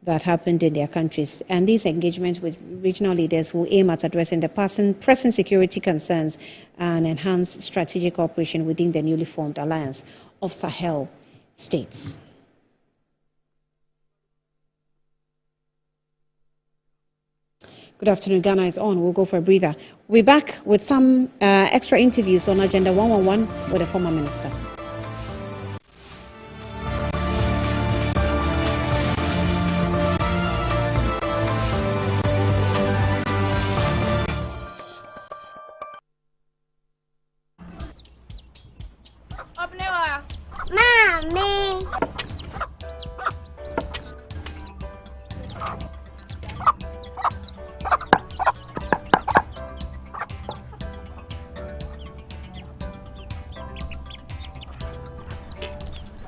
that happened in their countries. And these engagements with regional leaders will aim at addressing the pressing security concerns and enhance strategic cooperation within the newly formed alliance of Sahel states. Good afternoon. Ghana is on. We'll go for a breather. We're back with some extra interviews on Agenda 111 with the former minister. Mommy.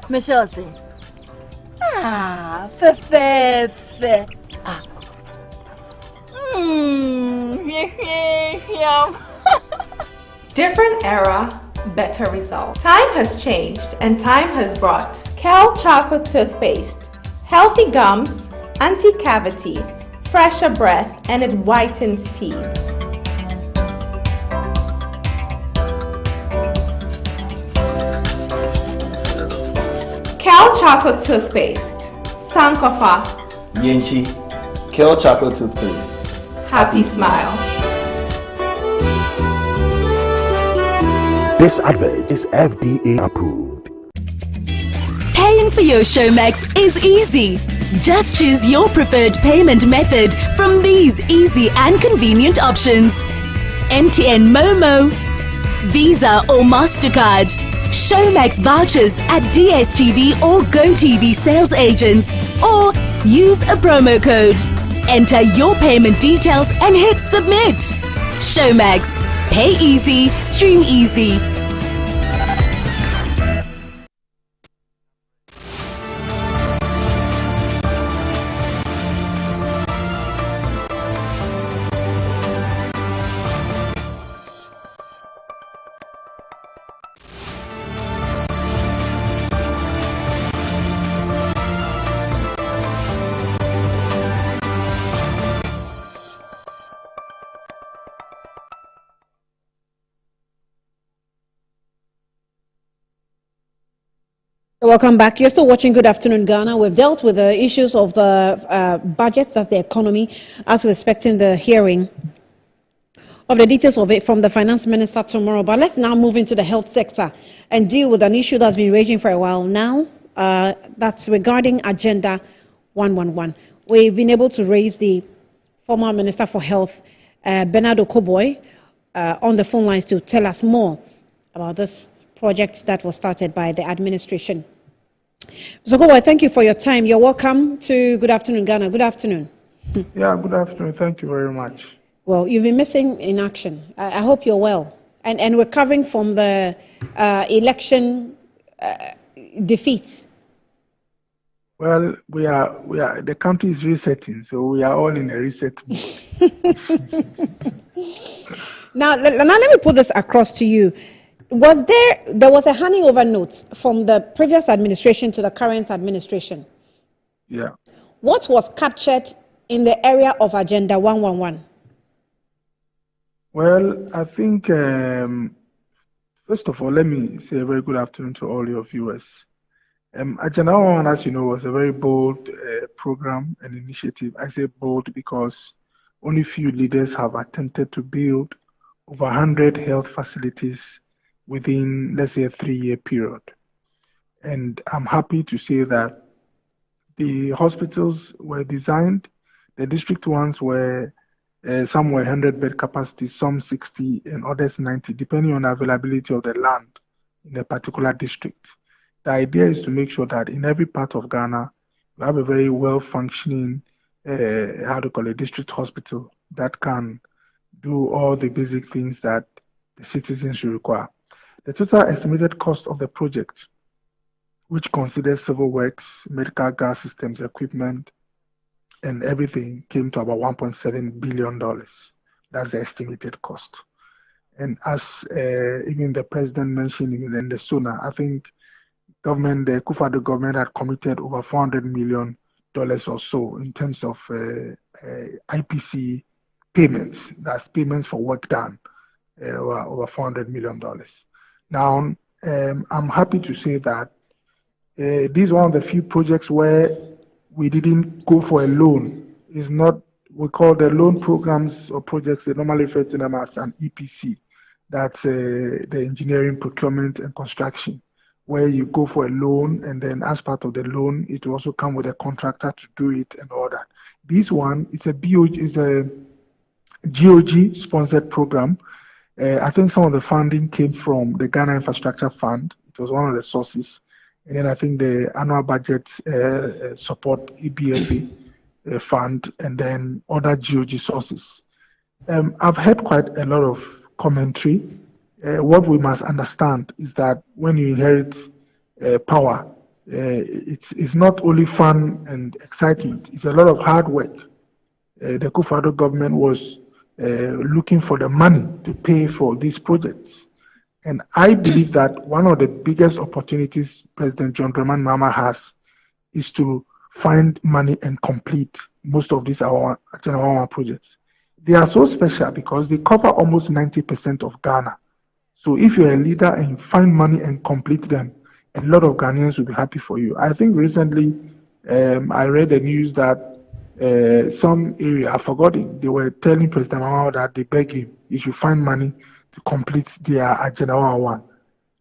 Michelle say, fe. Different era, better result. Time has changed and time has brought Kel Chocolate Toothpaste, healthy gums, anti-cavity, fresher breath, and it whitens teeth. Kel Chocolate Toothpaste, Sankofa, Yenchi, Kel Chocolate Toothpaste. Happy smile. This advert is FDA approved. Paying for your Showmax is easy. Just choose your preferred payment method from these easy and convenient options: MTN Momo, Visa or MasterCard, Showmax vouchers at DSTV or GoTV sales agents, or use a promo code. Enter your payment details and hit submit. Showmax. Pay easy, stream easy. Welcome back. You're still watching Good Afternoon Ghana. We've dealt with the issues of the budgets of the economy as we're expecting the hearing of the details of it from the finance minister tomorrow. But let's now move into the health sector and deal with an issue that's been raging for a while now. That's regarding Agenda 111. We've been able to raise the former Minister for Health, Bernard Okoboy, on the phone lines to tell us more about this project that was started by the administration. Mr. Okoboy, thank you for your time. You're welcome to Good Afternoon Ghana. Good afternoon. Yeah, good afternoon. Thank you very much. Well, you've been missing in action. I hope you're well and recovering from the election defeat. Well, we are. The country is resetting, so we are all in a reset mode. Now, let me put this across to you. There was a handing over note from the previous administration to the current administration? Yeah. What was captured in the area of Agenda 111? Well, I think, first of all, let me say a very good afternoon to all your viewers. Agenda 111, as you know, was a very bold program and initiative. I say bold because only few leaders have attempted to build over 100 health facilities within, let's say, a 3-year period. And I'm happy to say that the hospitals were designed, the district ones were, some were 100-bed capacity, some 60, and others 90, depending on the availability of the land in a particular district. The idea is to make sure that in every part of Ghana, we have a very well-functioning, district hospital that can do all the basic things that the citizens should require. The total estimated cost of the project, which considers civil works, medical gas systems, equipment, and everything, came to about $1.7 billion. That's the estimated cost. And as even the president mentioned in the SONA, I think the Kufuor government had committed over $400 million or so in terms of IPC payments. That's payments for work done, over $400 million. Now, I'm happy to say that this is one of the few projects where we didn't go for a loan. It's not, we call the loan programs or projects, they normally refer to them as an EPC. That's the engineering, procurement, and construction, where you go for a loan, and then as part of the loan, it will also come with a contractor to do it and all that. This one is a GOG sponsored program. I think some of the funding came from the Ghana Infrastructure Fund. It was one of the sources. And then I think the annual budget support EBFA fund, and then other GOG sources. I've heard quite a lot of commentary. What we must understand is that when you inherit power, it's not only fun and excitement, it's a lot of hard work. The Kufuor government was looking for the money to pay for these projects. And I believe that one of the biggest opportunities President John Dramani Mahama has is to find money and complete most of these our projects. They are so special because they cover almost 90% of Ghana. So if you're a leader and you find money and complete them, a lot of Ghanaians will be happy for you. I think recently I read the news that some area, I've forgotten, they were telling President Mahama that they beg him, he should find money to complete their Agenda 111.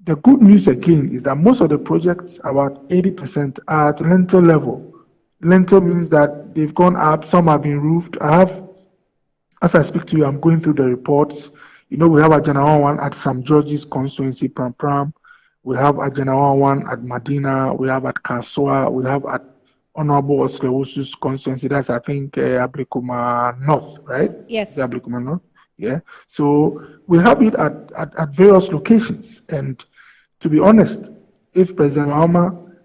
The good news again is that most of the projects, about 80%, are at lintel level. Lintel means that they've gone up, some have been roofed. As I speak to you, I'm going through the reports. You know, we have Agenda 111 at St. George's constituency, Pram. We have Agenda 111 at Medina. We have at Kassoa. We have at Honorable Oslewusu's constituency. That's, I think, Ablekuma North, right? Yes. The Ablekuma North. Yeah. So we have it at various locations. And to be honest, if President Mahama,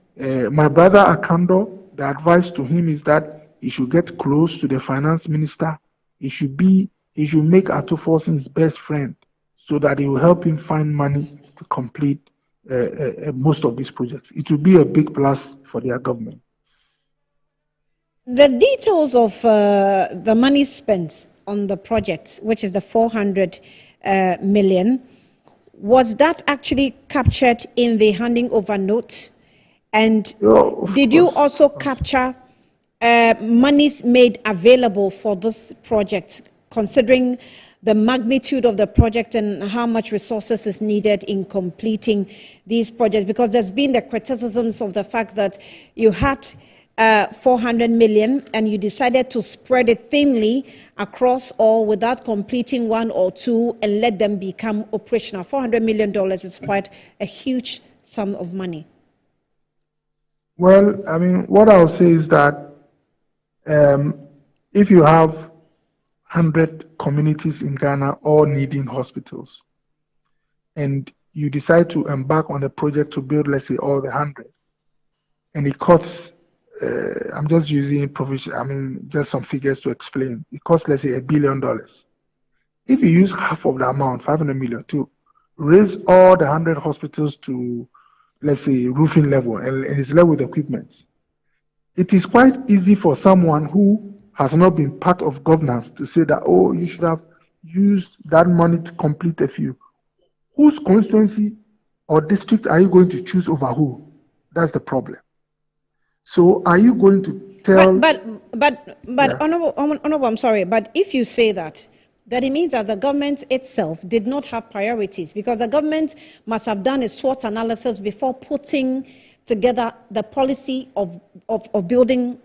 my brother Akando, the advice to him is that he should get close to the finance minister. He should make Ato Forson his best friend so that he will help him find money to complete most of these projects. It will be a big plus for their government. The details of the money spent on the project, which is the 400 million, was that actually captured in the handing over note? And Oh, did you also capture monies made available for this project, considering the magnitude of the project and how much resources is needed in completing these projects? Because there's been the criticisms of the fact that you had 400 million and you decided to spread it thinly across all without completing one or two and let them become operational. $400 million is quite a huge sum of money. Well, I mean, what I'll say is that if you have 100 communities in Ghana all needing hospitals, and you decide to embark on a project to build, let's say, all the 100, and it costs, I'm just using provision, I mean, just some figures to explain. It costs, let's say, $1 billion. If you use half of the amount, 500 million, to raise all the 100 hospitals to, let's say, roofing level, and it's level with equipment, it is quite easy for someone who has not been part of governance to say that, oh, you should have used that money to complete a few. Whose constituency or district are you going to choose over who? That's the problem. So are you going to tell... But yeah. Honorable, I'm sorry, but if you say that it means that the government itself did not have priorities, because the government must have done a SWOT analysis before putting together the policy of building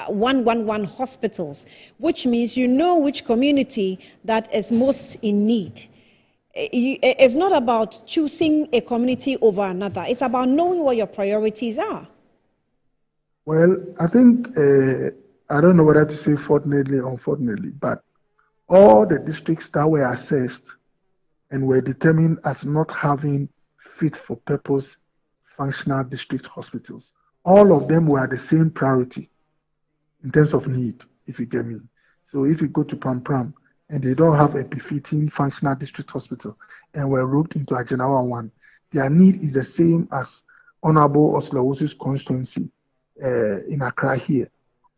111 hospitals, which means you know which community that is most in need. It's not about choosing a community over another. It's about knowing what your priorities are. Well, I think, I don't know whether to say fortunately or unfortunately, but all the districts that were assessed and were determined as not having fit for purpose functional district hospitals, all of them were the same priority in terms of need, if you get me. So if you go to Pram and they don't have a befitting functional district hospital and were roped into Ajanawa 1, their need is the same as Honorable Oslawosi's constituency in Accra here,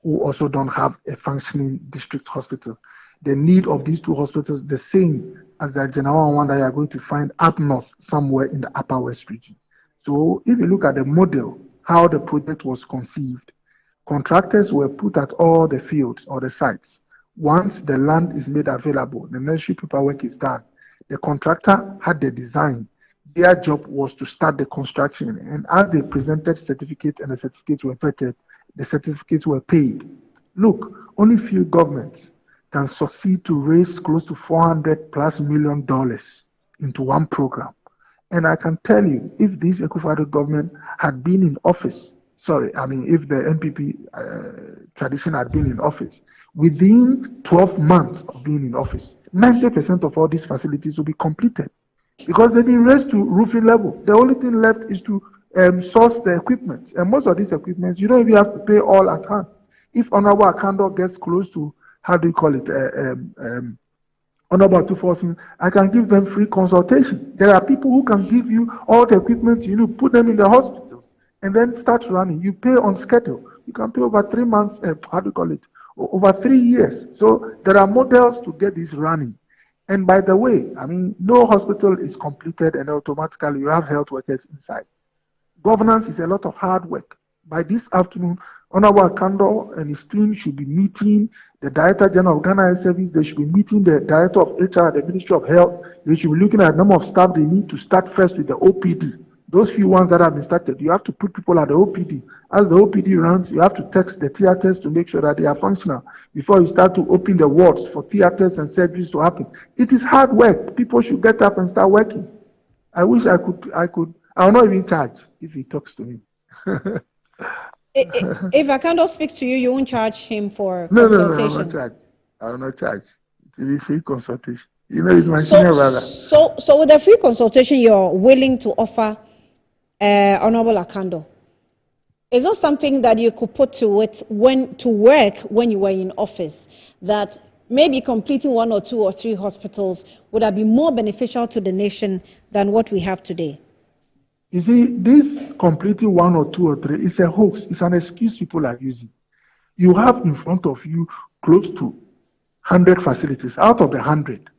who also don't have a functioning district hospital. The need of these two hospitals is the same as the Ajanawa 1 that you are going to find up north somewhere in the Upper West region. So if you look at the model, how the project was conceived, contractors were put at all the fields or the sites. Once the land is made available, the necessary paperwork is done. The contractor had the design. Their job was to start the construction. And as they presented certificates and the certificates were vetted, the certificates were paid. Look, only few governments can succeed to raise close to $400+ million into one program. And I can tell you, if this Akufo-Addo government had been in office, if the NPP tradition had been in office, within 12 months of being in office, 90% of all these facilities will be completed because they've been raised to roofing level. The only thing left is to source the equipment. And most of these equipments, you don't even have to pay all at hand. If Honorable Akando gets close to, Honorable Tuforsin, I can give them free consultation. There are people who can give you all the equipment you need, put them in the hospitals, and then start running. You pay on schedule. You can pay over 3 months, over 3 years. So there are models to get this running. And by the way, no hospital is completed and automatically you have health workers inside. Governance is a lot of hard work. By this afternoon, Honorable Akando and his team should be meeting the Director General of Ghana Health Service. They should be meeting the Director of HR, the Ministry of Health. They should be looking at the number of staff they need to start first with the OPD. Those few ones that have been started, you have to put people at the OPD. As the OPD runs, you have to text the theaters to make sure that they are functional before you start to open the wards for theaters and surgeries to happen. It is hard work. People should get up and start working. I wish I will not even charge if he talks to me. If Akando speaks to you, you won't charge him for consultation? No, I will not charge. It will be free consultation. It's my senior brother. So with the free consultation you're willing to offer Honorable Akando, is not something that you could put to work when you were in office, that maybe completing 1 or 2 or 3 hospitals would have been more beneficial to the nation than what we have today? You see, this completing 1 or 2 or 3 is a hoax. It's an excuse people are using. You have in front of you close to 100 facilities out of the 100.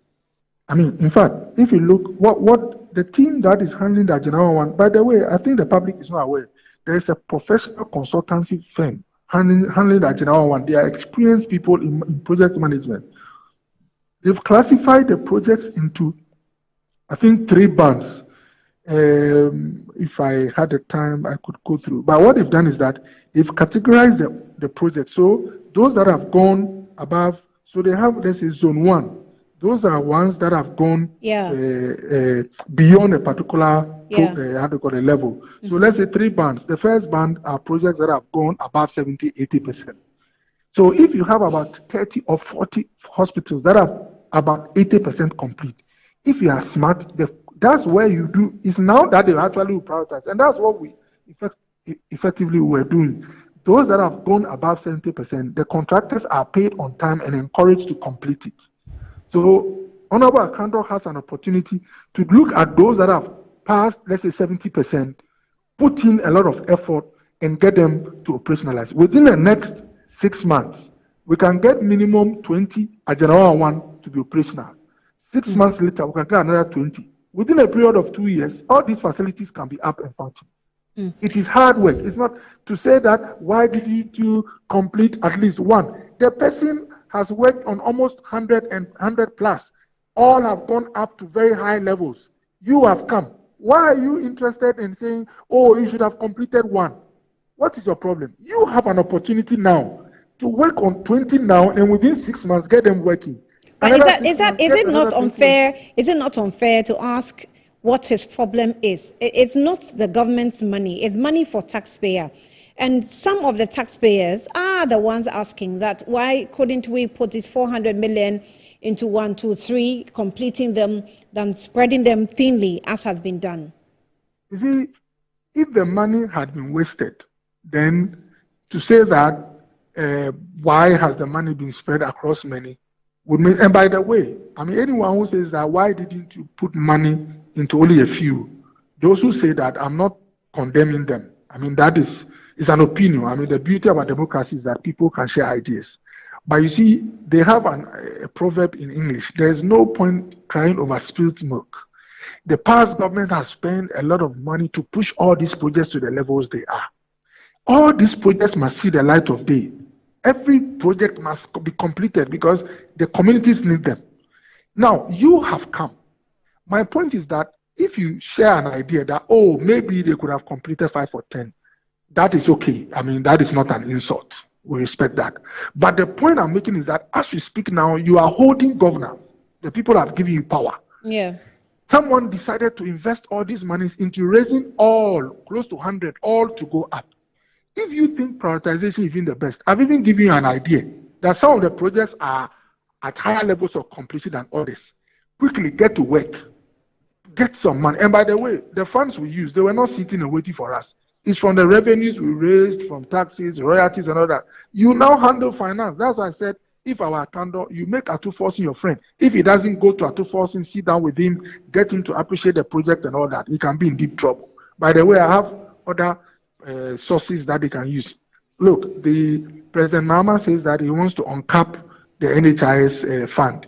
In fact, if you look, what the team that is handling the Ajanawa 1, by the way, I think the public is not aware. there is a professional consultancy firm handling that general one. They are experienced people in project management. They've classified the projects into, I think, 3 bands. If I had the time, I could go through. But what they've done is that they've categorized the project. So those that have gone above, so they have, let's say, zone 1. Those are ones that have gone beyond a particular level. So let's say 3 bands. The first band are projects that have gone above 70, 80%. So if you have about 30 or 40 hospitals that are about 80% complete, if you are smart, that's where you do. It's now that they actually prioritize, and that's what we effectively were doing. Those that have gone above 70%, the contractors are paid on time and encouraged to complete it. So Honorable Akando has an opportunity to look at those that have passed, let's say 70%, put in a lot of effort and get them to operationalize. Within the next 6 months, we can get minimum 20 at General 1 to be operational. 6 months later, we can get another 20. Within a period of 2 years, all these facilities can be up and functioning. It is hard work. It's not to say that why did you complete at least one? The person has worked on almost 100 and 100 plus. All have gone up to very high levels. You have come. Why are you interested in saying, oh, you should have completed one? What is your problem? You have an opportunity now to work on 20 now, and within 6 months get them working. But is it not unfair? Is it not unfair to ask what his problem is? It's not the government's money. It's money for taxpayer. And some of the taxpayers are the ones asking that why couldn't we put this 400 million into 1, 2, 3, completing them, than spreading them thinly as has been done? You see, if the money had been wasted, then to say that why has the money been spread across many would mean, and by the way, I mean, anyone who says that why didn't you put money into only a few, those who say that, I'm not condemning them. I mean, that is an opinion. I mean, the beauty of our democracy is that people can share ideas. But you see, they have a proverb in English: there is no point crying over spilled milk. The past government has spent a lot of money to push all these projects to the levels they are. All these projects must see the light of day. Every project must be completed because the communities need them. Now, you have come. My point is that if you share an idea that, oh, maybe they could have completed 5 or 10, that is okay. I mean, that is not an insult. We respect that. But the point I'm making is that as we speak now, you are holding governance. The people have given you power. Yeah. Someone decided to invest all these monies into raising all, close to 100, all to go up. If you think prioritization is even the best, I've even given you an idea that some of the projects are at higher levels of completion than others. Quickly get to work. Get some money. And by the way, the funds we use, they were not sitting and waiting for us. It's from the revenues we raised, from taxes, royalties, and all that. You now handle finance. That's why I said, if our Akando, you make Atuforcing your friend. If he doesn't go to Atuforcing, sit down with him, get him to appreciate the project and all that, he can be in deep trouble. By the way, I have other sources that they can use. Look, the President Mahama says that he wants to uncap the NHIS fund.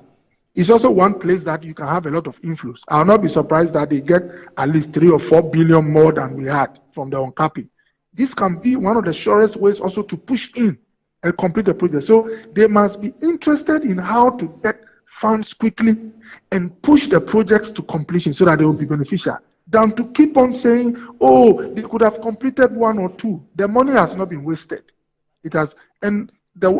It's also one place that you can have a lot of influence. I'll not be surprised that they get at least 3 or 4 billion more than we had from the uncapping. This can be one of the surest ways also to push in and complete the project. So they must be interested in how to get funds quickly and push the projects to completion so that they will be beneficial, than to keep on saying, oh, they could have completed 1 or 2. The money has not been wasted. It has, and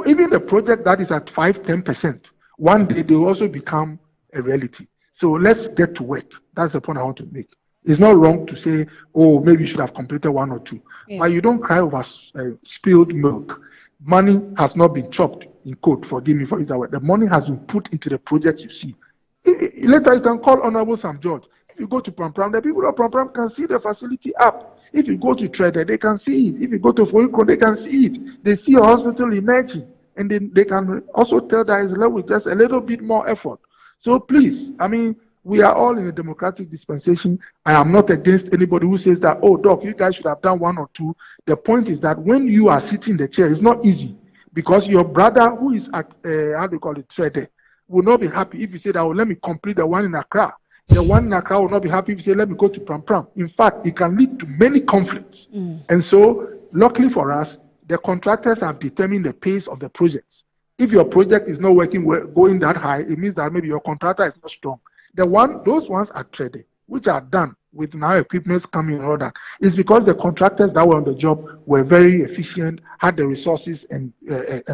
even the project that is at 5, 10%, one day they will also become a reality. So let's get to work. That's the point I want to make. It's not wrong to say, oh, maybe you should have completed 1 or 2. Yeah. But you don't cry over spilled milk. Money has not been chopped, in quote, forgive me for using that word. The money has been put into the projects you see. Later you can call Honorable Sam George. If you go to Prampram, the people of Prampram can see the facility up. If you go to Trader, they can see it. If you go to Foyiko, they can see it. They see a hospital emerging. And then they can also tell that it's left with just a little bit more effort. So please, I mean, we are all in a democratic dispensation. I am not against anybody who says that, oh, Doc, you guys should have done 1 or 2. The point is that when you are sitting in the chair, it's not easy. Because your brother who is at, Trader, will not be happy if you say that, oh, let me complete the one in Accra. The one in Accra will not be happy if you say, let me go to Pram Pram. In fact, it can lead to many conflicts. And so, luckily for us, the contractors have determined the pace of the projects. If your project is not working going that high, it means that maybe your contractor is not strong. Those ones are traded, which are done with now equipment coming and all that. It's because the contractors that were on the job were very efficient, had the resources, and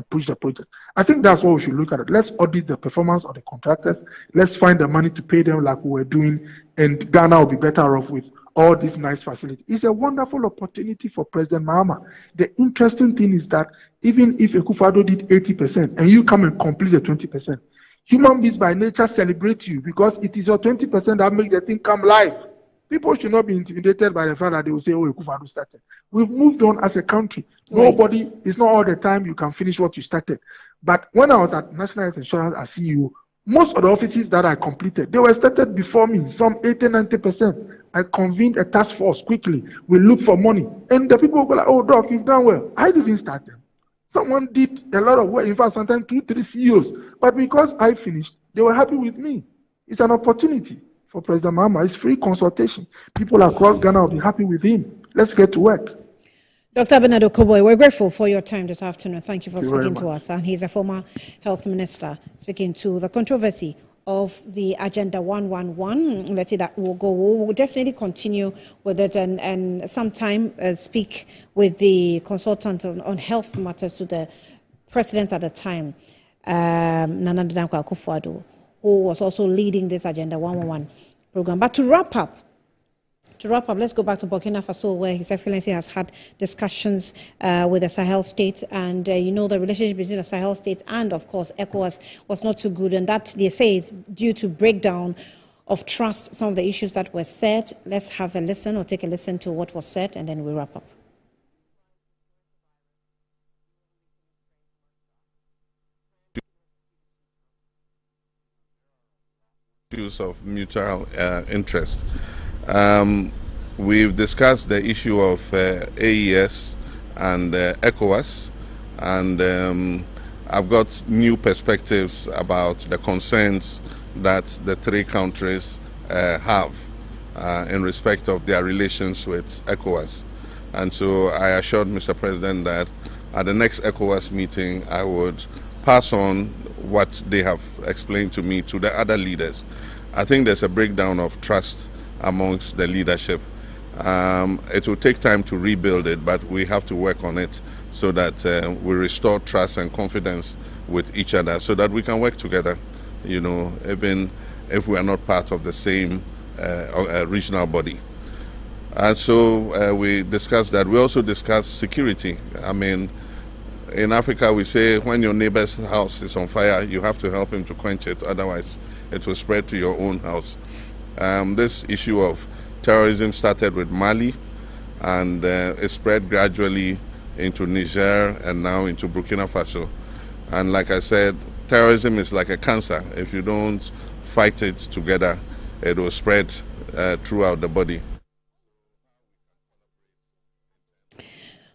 pushed the project. I think that's what we should look at. Let's audit the performance of the contractors. Let's find the money to pay them like we were doing, and Ghana will be better off with all these nice facilities. It's a wonderful opportunity for President Mahama. The interesting thing is that even if Akufo-Addo did 80% and you come and complete the 20%, human beings by nature celebrate you because it is your 20% that make the thing come live. People should not be intimidated by the fact that they will say, oh, Akufo-Addo started. We've moved on as a country. Nobody, it's not all the time you can finish what you started. But when I was at National Health Insurance as CEO, most of the offices that I completed, they were started before me, some 80-90%. I convened a task force quickly. We looked for money. And the people were like, oh, Doc, you've done well. I didn't start them. Someone did a lot of work. In fact, sometimes 2-3 CEOs. But because I finished, they were happy with me. It's an opportunity for President Mahama. It's free consultation. People across Ghana will be happy with him. Let's get to work. Dr. Bernardo Koboy, we're grateful for your time this afternoon. Thank you for speaking to us. And he's a former health minister speaking to the controversy of the Agenda 111. Let's see that will go. We'll definitely continue with it and sometime speak with the consultant on health matters to the president at the time, Nana Danquah Akufo-Addo, who was also leading this Agenda 111 program. But to wrap up, let's go back to Burkina Faso, where His Excellency has had discussions with the Sahel states. And the relationship between the Sahel states and, of course, ECOWAS was not too good. And that, they say, is due to breakdown of trust, some of the issues that were said. Let's have a listen or take a listen to what was said, and then we wrap up. Issues of mutual interest. We've discussed the issue of AES and ECOWAS, and I've got new perspectives about the concerns that the three countries have in respect of their relations with ECOWAS. And so I assured Mr. President that at the next ECOWAS meeting, I would pass on what they have explained to me to the other leaders. I think there's a breakdown of trust amongst the leadership. It will take time to rebuild it, but we have to work on it so that we restore trust and confidence with each other so that we can work together, even if we are not part of the same regional body. And so we discussed that. We also discussed security. I mean, in Africa, we say when your neighbor's house is on fire, you have to help him to quench it, otherwise it will spread to your own house. This issue of terrorism started with Mali, and it spread gradually into Niger and now into Burkina Faso. And like I said, terrorism is like a cancer. If you don't fight it together, it will spread throughout the body.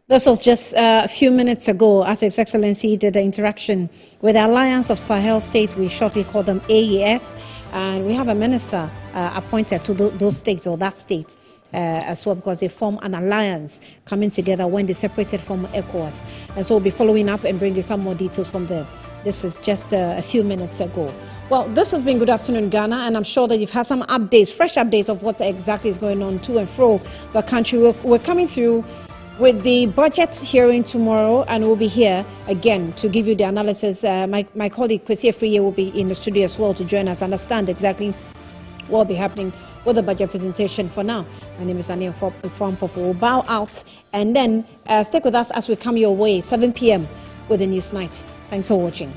This was just a few minutes ago as His Excellency did the interaction with the Alliance of Sahel States. We shortly call them AES. And we have a minister appointed to those states or that state as well, because they form an alliance coming together when they separated from ECOWAS. And so we'll be following up and bringing some more details from there. This is just a few minutes ago. Well, this has been Good Afternoon Ghana, and I'm sure that you've had some updates, fresh updates of what exactly is going on to and fro the country. We're coming through with the budget hearing tomorrow, and we'll be here again to give you the analysis. My colleague Kwesi Afriye will be in the studio as well to join us, understand exactly what will be happening with the budget presentation. For now, my name is Annie Informal. We'll bow out and then stick with us as we come your way, 7 p.m. with the News Night. Thanks for watching.